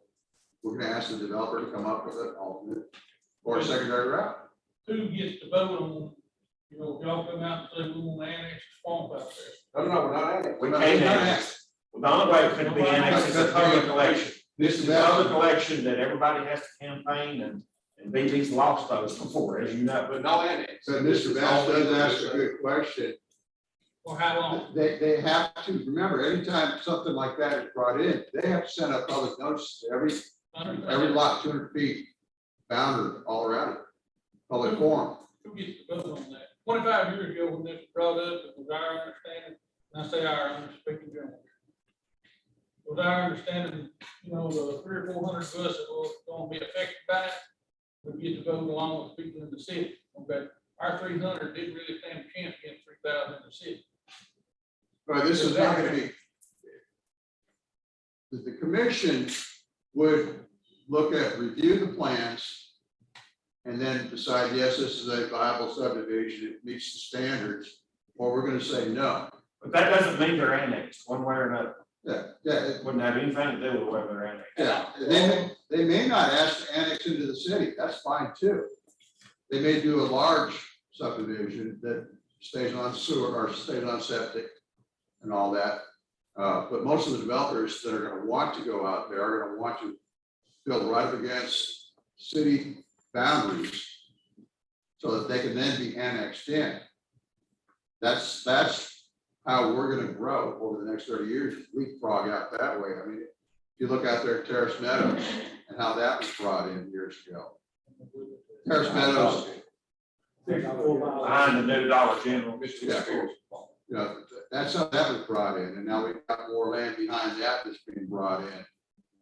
we're gonna ask the developer to come up with an alternate or a secondary route. Who gets to vote on, you know, if y'all come out and say we want to annex the swamp out there? No, we're not adding. We can't annex. The only way it could be annexed is a public election. This is a public election that everybody has to campaign, and Beebe's lost those before, as you know. But no annex. So Mr. Bass does ask a good question. For how long? They have to, remember, anytime something like that is brought in, they have to send out public notice to every lot, 200 feet, boundary all around it, public forum. Who gets to vote on that? 25 years ago, when this was brought up, it was our understanding, and I say our, I'm speaking general. It was our understanding, you know, the 300 or 400 of us that were going to be affected by it, would get to vote along with people in the city. Okay, our 300 didn't really stand a chance against 3,000 in the city. But this is not gonna be. The commission would look at, review the plans. And then decide, yes, this is a viable subdivision, it meets the standards, or we're gonna say no. But that doesn't mean they're annexed, one way or another. Yeah, It wouldn't have anything to do with whether they're annexed. yeah, they may not ask to annex into the city, that's fine too. They may do a large subdivision that stays on sewer or stays on septic and all that. But most of the developers that are gonna want to go out there are gonna want to build right up against city boundaries so that they can then be annexed in. That's how we're gonna grow over the next 30 years, leapfrog out that way. I mean, if you look out there at Terrace Meadows and how that was brought in years ago. Terrace Meadows, Behind the new Dollar General. yeah, you know, that's how that was brought in, and now we've got more land behind that that's being brought in.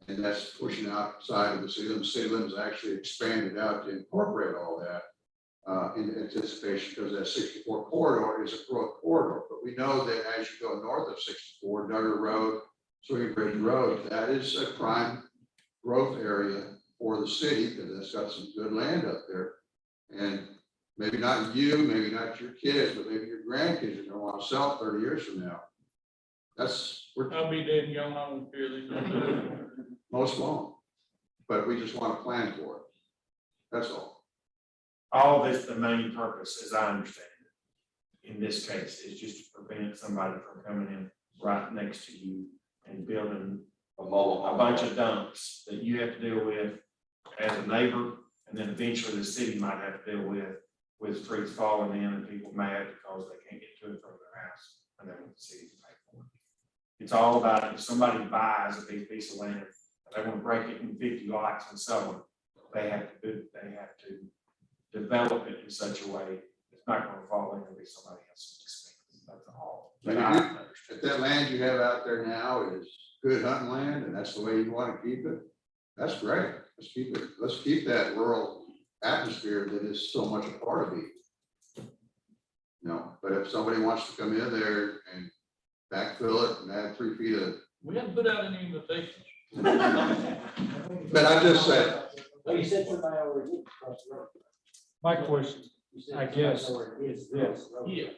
And that's pushing outside of the city limits. City limits actually expanded out to incorporate all that in anticipation, because that 64 corridor is a growth corridor. But we know that as you go north of 64, Duggar Road, Swinging Bridge Road, that is a prime growth area for the city, because it's got some good land up there. And maybe not you, maybe not your kids, but maybe your grandkids are gonna want to sell it 30 years from now. I'll be dead and gone, I won't care these. Most won't, but we just want to plan for it. That's all. All this, the main purpose, as I understand it, in this case, is just to prevent somebody from coming in right next to you and building A mobile a home. bunch of dumps that you have to deal with as a neighbor, and then eventually the city might have to deal with streets falling in and people mad because they can't get to it from their house, and they want the city to pay for it. It's all about if somebody buys a big piece of land, they want to break it in 50 lots and sell them, they have to develop it in such a way it's not going to fall into be somebody else's expense. That's all. But if that land you have out there now is good hunting land and that's the way you want to keep it, that's great. Let's keep it. Let's keep that rural atmosphere that is so much a part of it. No, but if somebody wants to come in there and backfill it and add 3 feet of, We haven't put out any invitations. but I just said, Well, you said somebody already did across the road. My question, You said I somebody guess, already did yes. across the road. Yeah.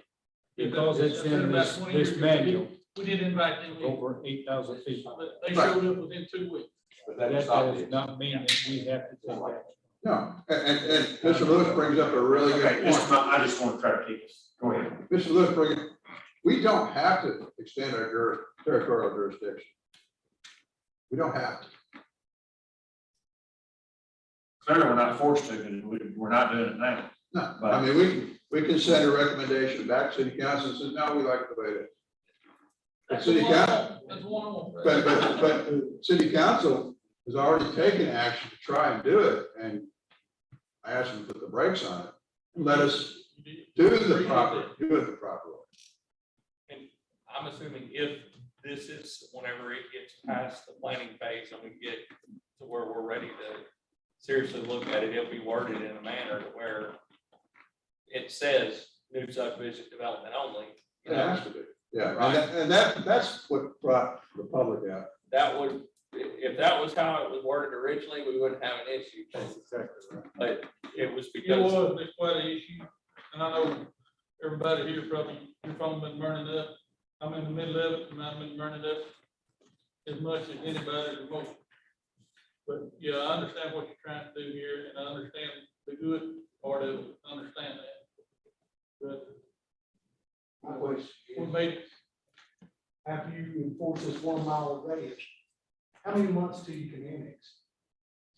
because it's in About 20 this years ago, manual, We did invite them in, over 8,000 feet. but they showed up within 2 weeks. But That that's not does it. not mean that we have to take action. no, and Mr. Lewis brings up a really Okay, good point. I just want to try to keep this. Go ahead. Mr. Lewis brings, we don't have to extend our territorial jurisdiction. We don't have to. Clearly, we're not forced to, but we're not doing it now. No, I mean, we can send a recommendation back to city council and say, no, we like the way it is. But That's city the one I council, want. That's the one I want. but city council has already taken action to try and do it, and I asked them to put the brakes on it. Let us You Do the did. proper, do it the proper way. And I'm assuming if this is, whenever it gets past the planning phase and we get to where we're ready to seriously look at it, it'll be worded in a manner to where it says new subdivision development only. You It know, has to be, yeah, Right. that's what brought the public out. that would, if that was how it was worded originally, we wouldn't have an issue. That's exactly right. But it was It because, was, it's quite an issue, and I know everybody here probably, your phone been burning up. I'm in the middle of it, and I've been burning up as much as anybody or most. But, yeah, I understand what you're trying to do here, and I understand the good part of it, I understand that. But My question we is, made, after you enforce this 1 mile radius, how many months till you can annex?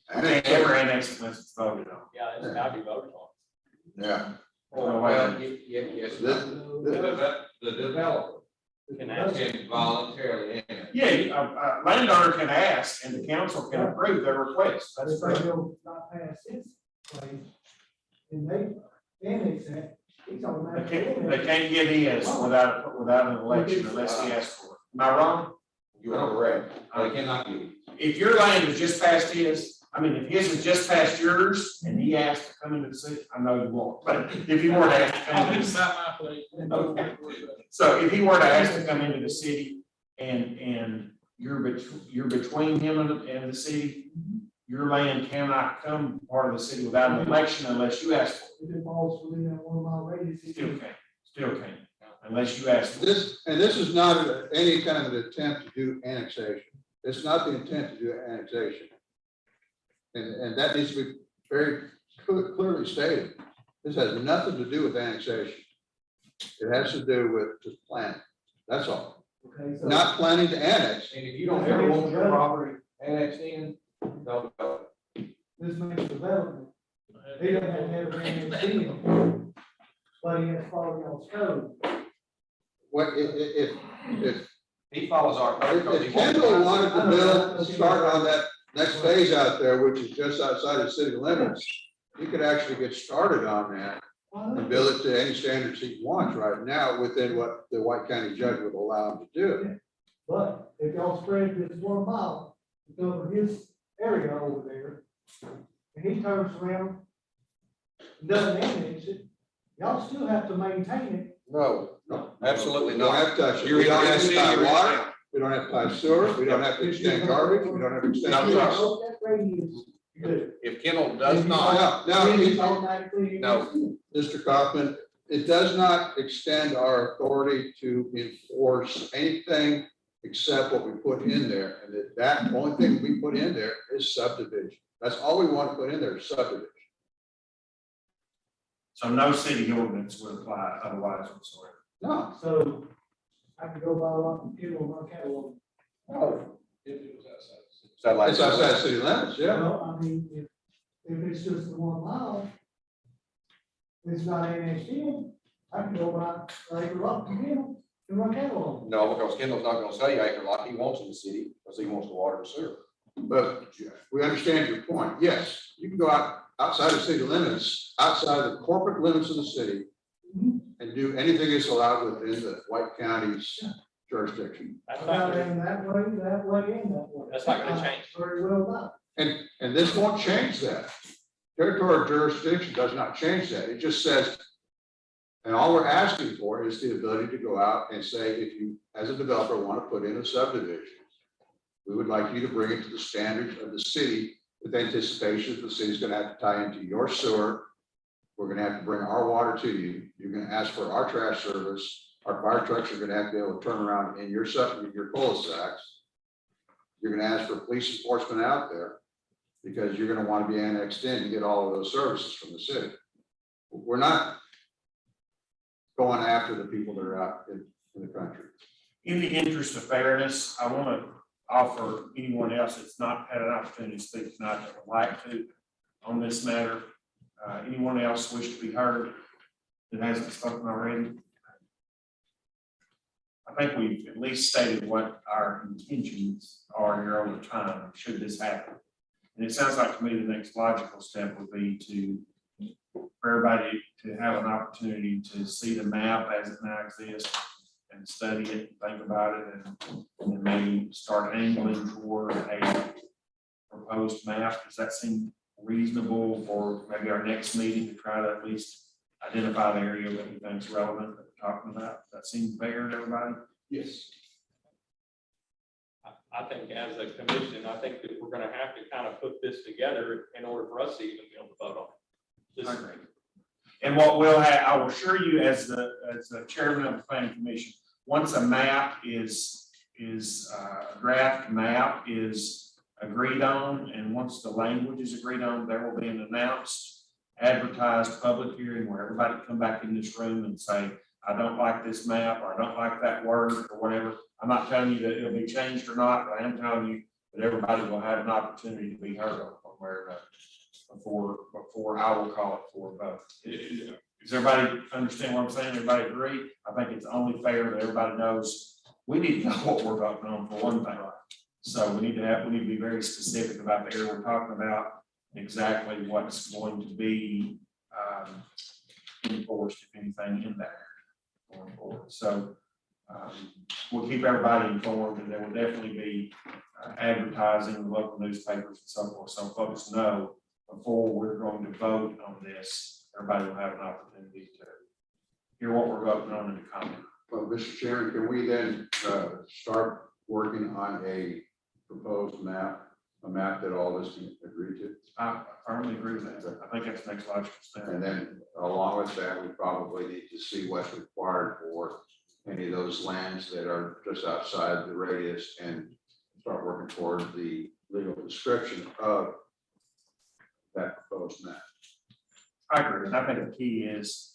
I think every annex unless it's voted on. yeah, it's gotta be voted on. Yeah. Well, yes, The developer Can ask. can voluntarily annex. Yeah, a landowner can ask and the council can approve their request. But That's if they correct. go not past this place, and they annex that, he's They automatically. can't get his without an election unless he asks for it. Am I wrong? You are correct. They cannot give. If your land is just past his, I mean, if his is just past yours and he asked to come into the city, I know you won't, but if you were to ask to come I'll into be the by my place. Okay. So if he were to ask to come into the city and you're between him and the city, your land cannot come part of the city without an election unless you ask for If it falls within that 1 mile radius. it. Still can't, unless you ask for it. This is not any kind of an attempt to do annexation. It's not the intent to do annexation. And that needs to be very clearly stated. This has nothing to do with annexation. It has to do with just planning. That's all. Okay, so. Not planning to annex. And if you don't ever want your property annexed in, no, This makes development. He doesn't have to have anything, but he has to follow y'all's code. What, if he follows our code. If Kendall wanted to build, start on that next phase out there, which is just outside of city limits, he could actually get started on that and build it to any standards he wants right now within what the White County judge would allow him to do. But if y'all spread this 1 mile, to cover his area over there, and he turns around, and doesn't annex it, y'all still have to maintain it. No, absolutely We don't not. have to touch it. You're We don't either have to in tie city or water, we don't have to tie sewer, we don't have to extend garbage, we don't have to extend. No, trucks. That radius, you do. If Kendall does Now, not, Then it's now, automatically. No. Mr. Kaufman, it does not extend our authority to enforce anything except what we put in there. And that only thing we put in there is subdivision. That's all we want to put in there is subdivision. So no city ordinance would apply otherwise whatsoever. No, So I can go buy a lot of people on my catalog. no, is that like? it's outside city limits, yeah. Well, I mean, if it's just the 1 mile, it's not annexed in, I can go buy a lot of people in my catalog. No, because Kendall's not gonna sell you acre lot. He wants in the city because he wants the water and sewer. But we understand your point. Yes, you can go outside of city limits, outside the corporate limits of the city and do anything that's allowed within the White County's jurisdiction. That's I not got gonna, in that way, and that way. That's not gonna change. Very well done. And this won't change that. Territorial jurisdiction does not change that. It just says, and all we're asking for is the ability to go out and say, if you, as a developer, want to put in a subdivision, we would like you to bring it to the standards of the city with anticipation that the city's going to have to tie into your sewer. We're going to have to bring our water to you. You're going to ask for our trash service. Our fire trucks are going to have to be able to turn around in your cul-de-sacs. You're going to ask for police enforcement out there because you're going to want to be annexed in and get all of those services from the city. We're not going after the people that are out in the country. In the interest of fairness, I want to offer anyone else that's not had an opportunity to speak tonight that would like to on this matter. Anyone else wish to be heard that hasn't spoken already? I think we've at least stated what our intentions are here over time, should this happen. And it sounds like to me the next logical step would be to for everybody to have an opportunity to see the map as it now exists and study it, think about it, and maybe start angling toward a proposed map. Does that seem reasonable for maybe our next meeting to try to at least identify the area that we think is relevant that we're talking about? Does that seem fair to everybody? Yes. I think as a commission, I think that we're gonna have to kind of put this together in order for us to even be able to vote on it. I agree. And what we'll have, I will assure you as the chairman of the planning commission, once a map is a draft map is agreed on, and once the language is agreed on, there will be an announced, advertised public hearing where everybody can come back in this room and say, I don't like this map, or I don't like that word, or whatever. I'm not telling you that it'll be changed or not, but I am telling you that everybody will have an opportunity to be heard on where before I will call it for a vote. Does everybody understand what I'm saying? Everybody agree? I think it's only fair that everybody knows, we need to know what we're voting on for one thing. So we need to be very specific about the area we're talking about, exactly what's going to be enforced, if anything, in that area going forward. So we'll keep everybody informed, and there will definitely be advertising in local newspapers and so forth, so folks know before we're going to vote on this, everybody will have an opportunity to hear what we're voting on and to comment. Well, Mr. Chairman, can we then start working on a proposed map, a map that all of us can agree to? I firmly agree with that. I think that makes logical sense. And then along with that, we probably need to see what's required for any of those lands that are just outside the radius and start working toward the legal description of that proposed map. I agree, and I think the key is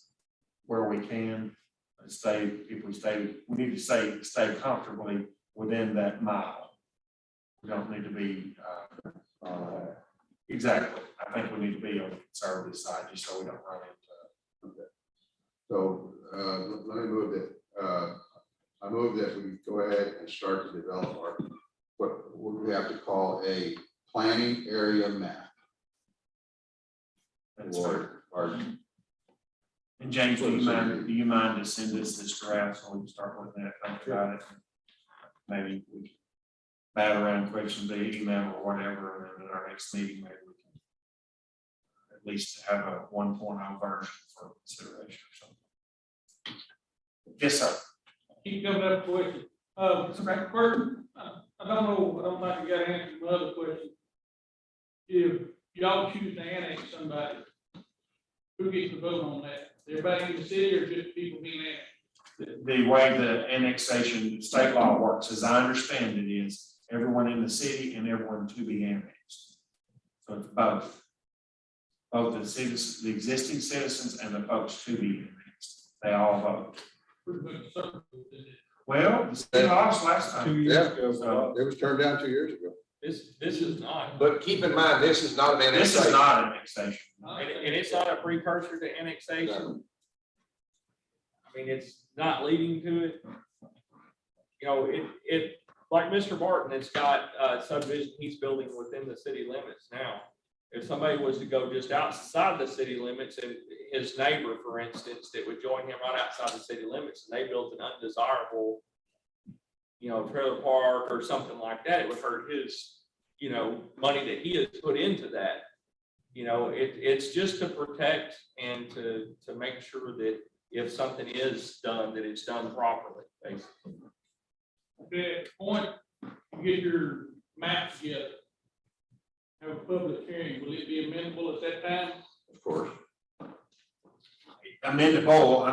where we can we need to stay comfortably within that mile. We don't need to be, exactly, I think we need to be on the conservative side, just so we don't run into. Okay. So let me move that, I move that we go ahead and start to develop what we have to call a planning area map. That's fair. Or And James, do you mind to send us this draft so we can start looking at it, think about it? Maybe we can bat around questions via email or whatever, and then at our next meeting, maybe we can at least have a 1.0 version for consideration or something. Yes, sir. Keep coming up with questions. First, I don't know, I don't think you got to answer my other question. If y'all choose to annex somebody, who gets the vote on that? Everybody in the city or just people being annexed? The way the annexation state law works, as I understand it, is everyone in the city and everyone to be annexed. So it's both. Both the citizens, the existing citizens and the folks to be annexed. They all vote. Well, the state lost last time. 2 years ago. So it was turned down 2 years ago. This is not, But keep in mind, this is not an this is annexation. not annexation. and it's not a precursor to annexation. I mean, it's not leading to it. You know, it, like Mr. Martin, it's got a subdivision he's building within the city limits now. If somebody was to go just outside the city limits and his neighbor, for instance, that would join him right outside the city limits, and they built an undesirable, trailer park or something like that, it would hurt his, money that he has put into that. It's just to protect and to make sure that if something is done, that it's done properly, basically. Okay, at the point, you get your map together. Have a public hearing, will it be amendable at that time? Of course. Amendable,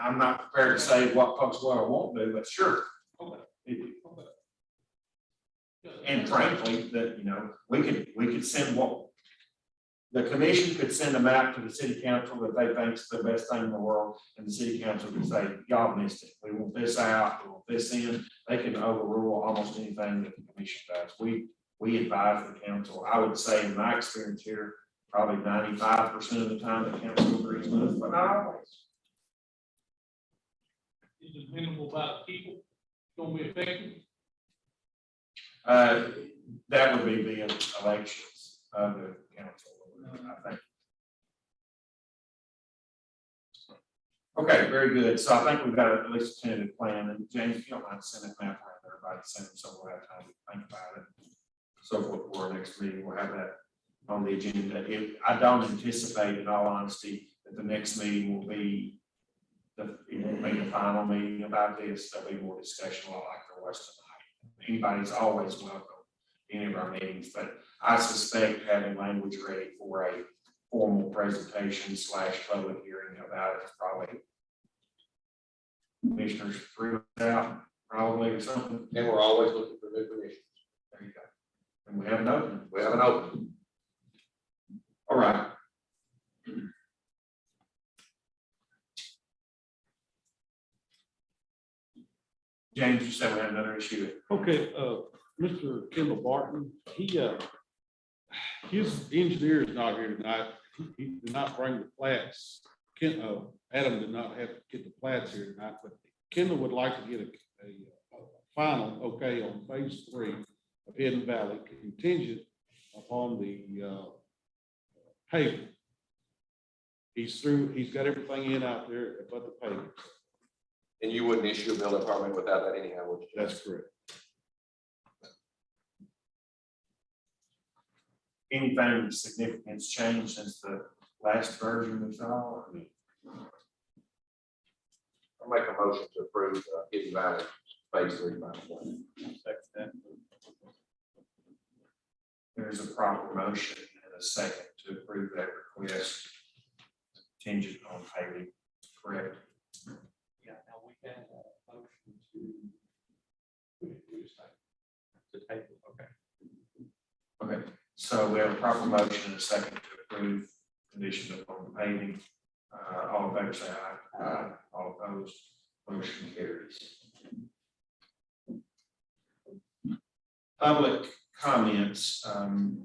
I'm not prepared to say what folks will or won't do, but sure. Okay. And frankly, that, we could send the commission could send a map to the city council that they think is the best thing in the world, and the city council could say, y'all missed it. We want this out, we want this in. They can overrule almost anything that the commission does. We advise the council. I would say in my experience here, probably 95% of the time the council agrees with us, but not always. Is it minimal by the people? Gonna be effective? That would be the elections of the council. I think Okay, very good. So I think we've got at least a tentative plan, and James, if you don't mind sending that map around to everybody, send them so we'll have time to think about it. So for our next meeting, we'll have that on the agenda. I don't anticipate, in all honesty, that the next meeting will be it won't be the final meeting about this. There'll be more discussion like there was tonight. Anybody's always welcome to any of our meetings, but I suspect having language ready for a formal presentation / public hearing about it is probably commissioners 3 weeks out, probably, or something. And we're always looking for new commissions. There you go. And we have an opening. We have an open. All right. James, you said we had another issue. Okay, Mr. Kendall Barton, his engineer is not here tonight. He did not bring the plats. Adam did not have to get the plats here tonight, but Kendall would like to get a final okay on phase 3 of Hidden Valley contingent upon the pavement. He's got everything in out there but the pavement. And you wouldn't issue a building permit without that anyhow, would you? That's correct. Anything of significance changed since the last version we saw? I'll make a motion to approve Hidden Valley phase 3 final plan. There's a proper motion and a second to approve that request contingent on paving, correct? Yeah, now we had a motion to table, okay. Okay, so we have a proper motion and a second to approve condition upon the paving. All in favor say aye. Aye. All opposed, motion carries. Public comments. Anyone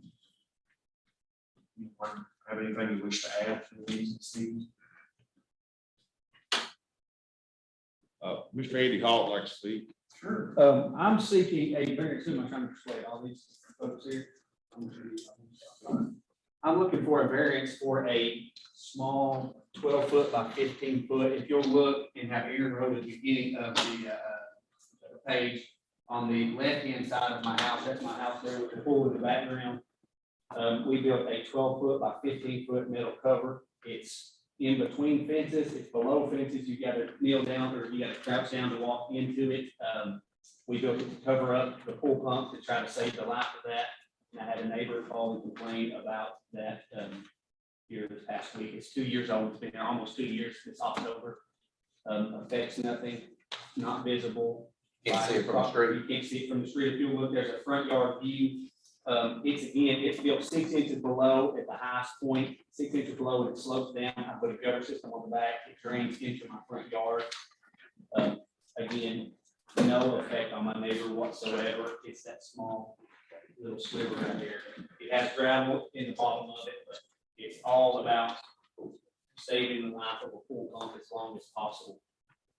have anything you wish to add to the meeting this evening? Mr. Andy Hall would like to speak. Sure. I'm seeking a variance, who am I trying to persuade, all these folks here? I'm looking for a variance for a small 12-foot by 15-foot. If you'll look and have Aaron Road at the beginning of the page, on the left-hand side of my house, that's my house there with the pool in the background. We built a 12-foot by 15-foot metal cover. It's in between fences, it's below fences. You got to kneel down or you got to crouch down to walk into it. We built it to cover up the pool pump to try to save the life of that. And I had a neighbor call and complain about that here this past week. It's 2 years old. It's been there almost 2 years this October. Affects nothing, not visible. Can't see it from the street. You can't see it from the street. If you look, there's a front yard view. It's built 6 inches below at the highest point, 6 inches below, and it slopes down. I put a gutter system on the back. It drains into my front yard. Again, no effect on my neighbor whatsoever. It's that small little sliver right there. It has gravel in the bottom of it, but it's all about saving the life of a pool pump as long as possible.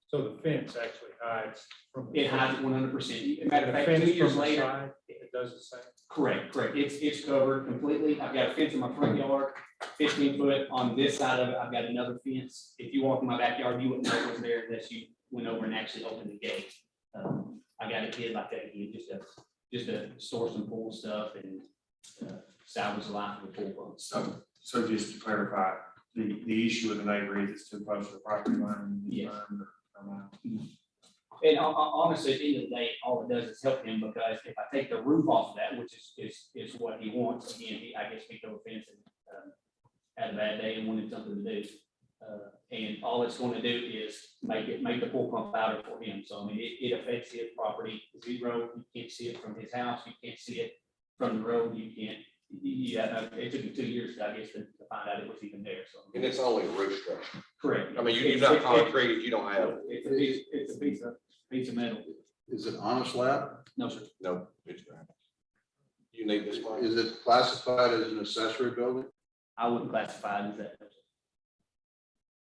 So the fence actually hides from. It hides it 100%. Matter of The fact, fence 2 years from the later, side, it does the same. correct. It's covered completely. I've got a fence in my front yard, 15 foot. On this side of it, I've got another fence. If you walk in my backyard, you wouldn't know it was there unless you went over and actually opened the gate. I got it hid like that again, just to store some pool stuff and salvage the life of the pool pump. So just to clarify, the issue with the neighbor is it's too close to the property line. Yes. And honestly, at the end of the day, all it does is help him, because if I take the roof off of that, which is what he wants, again, I guess he took offense and had a bad day and wanted something to do. And all it's going to do is make the pool pump louder for him. So I mean, it affects his property. Zero, you can't see it from his house. You can't see it from the road. You can't. Yeah, it took me 2 years, I guess, to find out it was even there. So And it's only a roof structure. correct. I mean, you not concrete, you don't have. It's a piece of metal. Is it on a slab? No, sir. No, it's not. You need this one. Is it classified as an accessory building? I wouldn't classify it as that.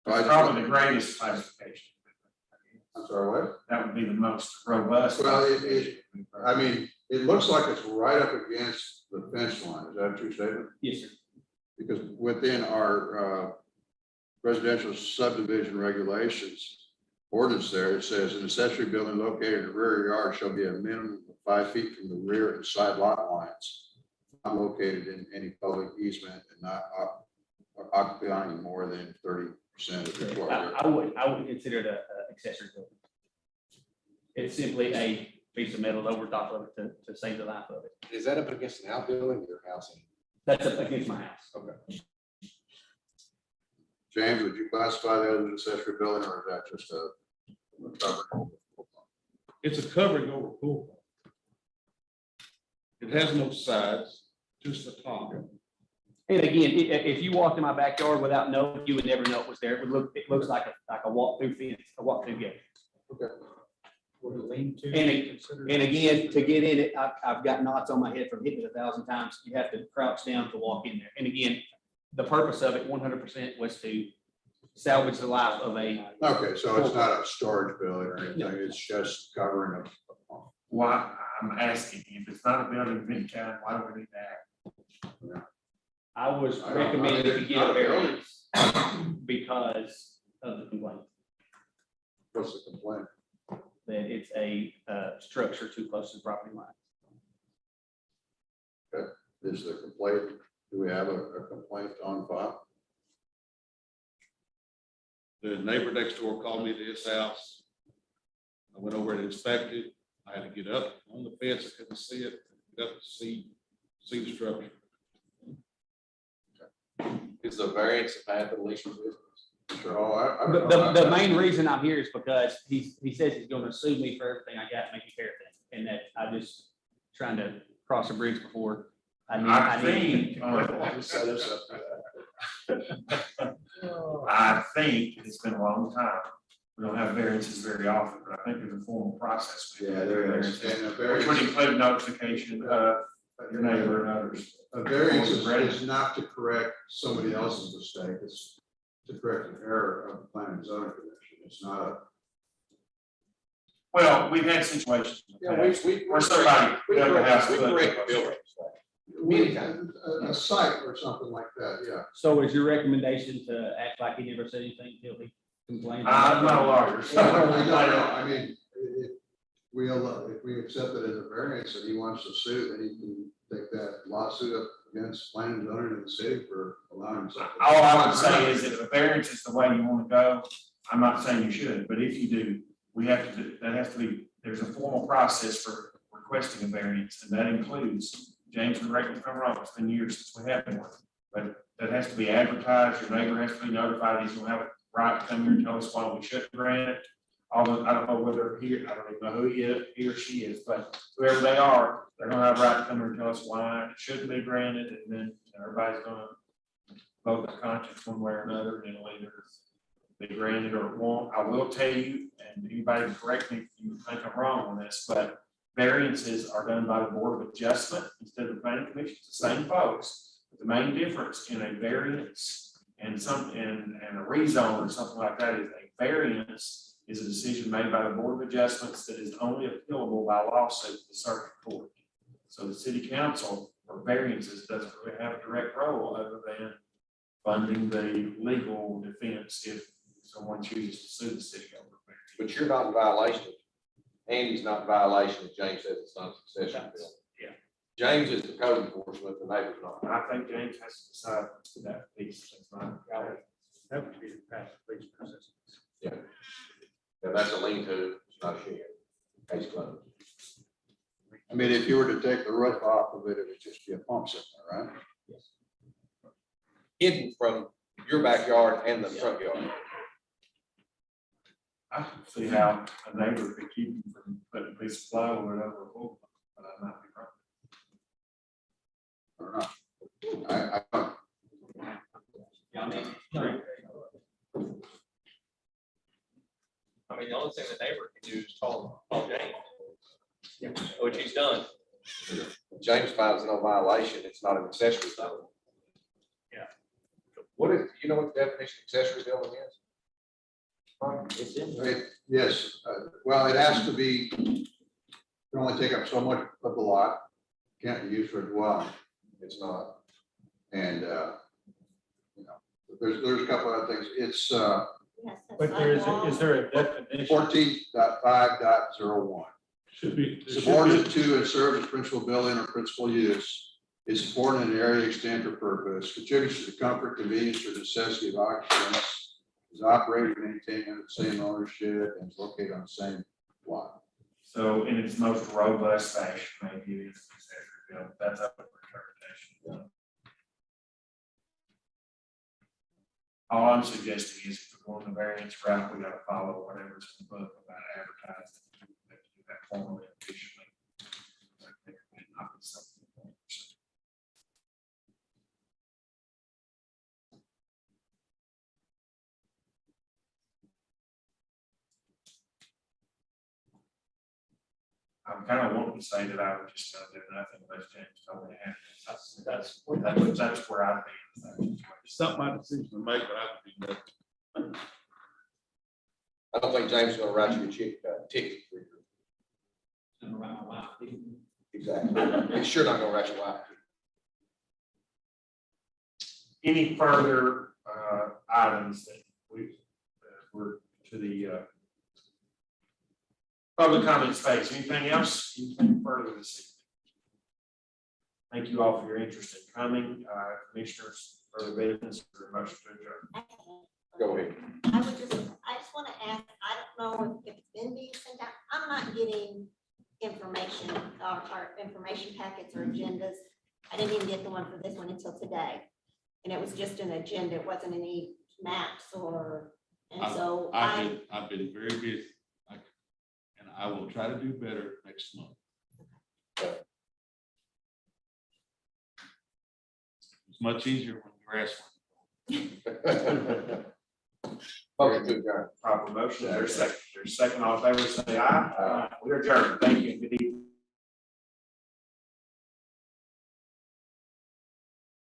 It's probably the greatest classification. I'm sorry, what? That would be the most robust. Well, I mean, it looks like it's right up against the fence line. Is that a true statement? Yes, sir. Because within our residential subdivision regulations ordinance there, it says an accessory building located in the rear yard shall be a minimum of 5 feet from the rear and side lot lines, not located in any public easement and not occupying more than 30% of the floor area. I wouldn't consider it a accessory building. It's simply a piece of metal over top of it to save the life of it. Is that up against an outbuilding or house? That's up against my house. Okay. James, would you classify that as an accessory building or is that just a cover? It's a covering over pool. It has no sides, just the top. And again, if you walked in my backyard without knowing, you would never know it was there. It looks like a walk-through fence, a walk-through gate. Would it lean to? And again, to get in it, I've got knots on my head from hitting it 1,000 times. You have to crouch down to walk in there. And again, the purpose of it 100% was to salvage the life of a. Okay, so it's not a storage building or anything, it's just covering a. Why, I'm asking you, if it's not a building of any kind, why do we need that? I was I don't- recommended to it's get not a a building. variance because of the complaint, What's the complaint? that it's a structure too close to the property line. Is the complaint, do we have a complaint on file? The neighbor next door called me to his house. I went over and inspected. I had to get up on the fence. I couldn't see it. Get up to see the structure. Is the variance a path of least resistance? Sure. Oh, I don't know. The main reason I'm here is because he says he's gonna sue me for everything I got, make me pay everything, and that I just trying to cross a bridge before I need. I think, I think it's been a long time. We don't have variances very often, but I think there's a formal process. Yeah, there is. Variances, And a which variance, would include notification of your neighbor and others. a variance is not to correct somebody else's mistake, it's to correct an error of the planning and zoning commission. It's not a. Well, we've had situations. in the Yeah, past we. Where somebody built a house. We correct buildings. Many times. A site or something like that, yeah. So is your recommendation to act like he never said anything until he complained? I'm not a lawyer. so- I mean, if we accept it as a variance and he wants to sue, then he can take that lawsuit up against planning and zoning in the city for allowing something. All I would say is if a variance is the way you want to go, I'm not saying you should, but if you do, we have to do, that has to be, there's a formal process for requesting a variance, and that includes, James, correct me if I'm wrong, it's been years since we had one, but that has to be advertised, your neighbor has to be notified, he's gonna have a right to come here and tell us why we shouldn't grant it. Although I don't know whether I don't even know who he or she is, but whoever they are, they're gonna have a right to come here and tell us why it shouldn't be granted, and then everybody's gonna vote their conscience one way or another, and it'll either be granted or it won't. I will tell you, and anybody can correct me if you think I'm wrong on this, but variances are done by the Board of Adjustment instead of the Planning Commission. It's the same folks. But the main difference in a variance and a rezone or something like that is a variance is a decision made by the Board of Adjustments that is only appealable by lawsuit to the circuit court. So the city council for variances doesn't really have a direct role other than funding the legal defense if someone chooses to sue the city over variance. But you're not in violation. Andy's not in violation if James says it's not a succession bill. Yeah. James is the code enforcement, the neighbor's not. I think James has to decide that piece. That's not. That would be the path of least resistance. Yeah. And that's a lean-to, it's not a shed. Case closed. I mean, if you were to take the roof off of it, it would just be a pump sitting there, right? Hidden from your backyard and the front yard. I can see how a neighbor could keep you from putting a piece of plywood over a pool, but I might be wrong. I don't. I mean, the only thing the neighbor can do is call James. Which he's done. James finds no violation, it's not an accessory building. Yeah. What is, you know what the definition of accessory building is? It's in. Yes, well, it has to be, can only take up so much of the lot, can't be used for a dwelling. It's not. And, you know, the there's a couple other things. It's, But is there a definition? 14.5.01. Should be. Subordinate to and serves as principal building or principal use, is important in area, extent, or purpose, contributes to the comfort, convenience, or necessity of occupants, is operated, maintained under the same ownership, and is located on the same lot. So in its most robust fashion, maybe it is considered, you know, that's up for interpretation. All I'm suggesting is if we're going the variance route, we gotta follow whatever's in the book about advertising. We have to do that formally and officially. I think it may not be something. I'm kind of wanting to say that I would just do nothing unless James told me to have. That's where I'd be. It's not my decision to make, but I would be nothing. I don't think James is gonna write you a ticket. Exactly. He's sure not gonna write you a ticket. Any further items that were to the public comment space? Anything else? Anything further this evening? Thank you all for your interest in coming. Commissioners, further business or motion to adjourn? Go ahead. I just want to ask, I don't know if it's been being sent out, I'm not getting information, or information packets or agendas. I didn't even get the one for this one until today. And it was just an agenda, it wasn't any maps or, and so I've been very busy. And I will try to do better next month. It's much easier when you ask one. Okay, good, John. Proper motion. There's second. All in favor, say aye. We are adjourned. Thank you. Good evening.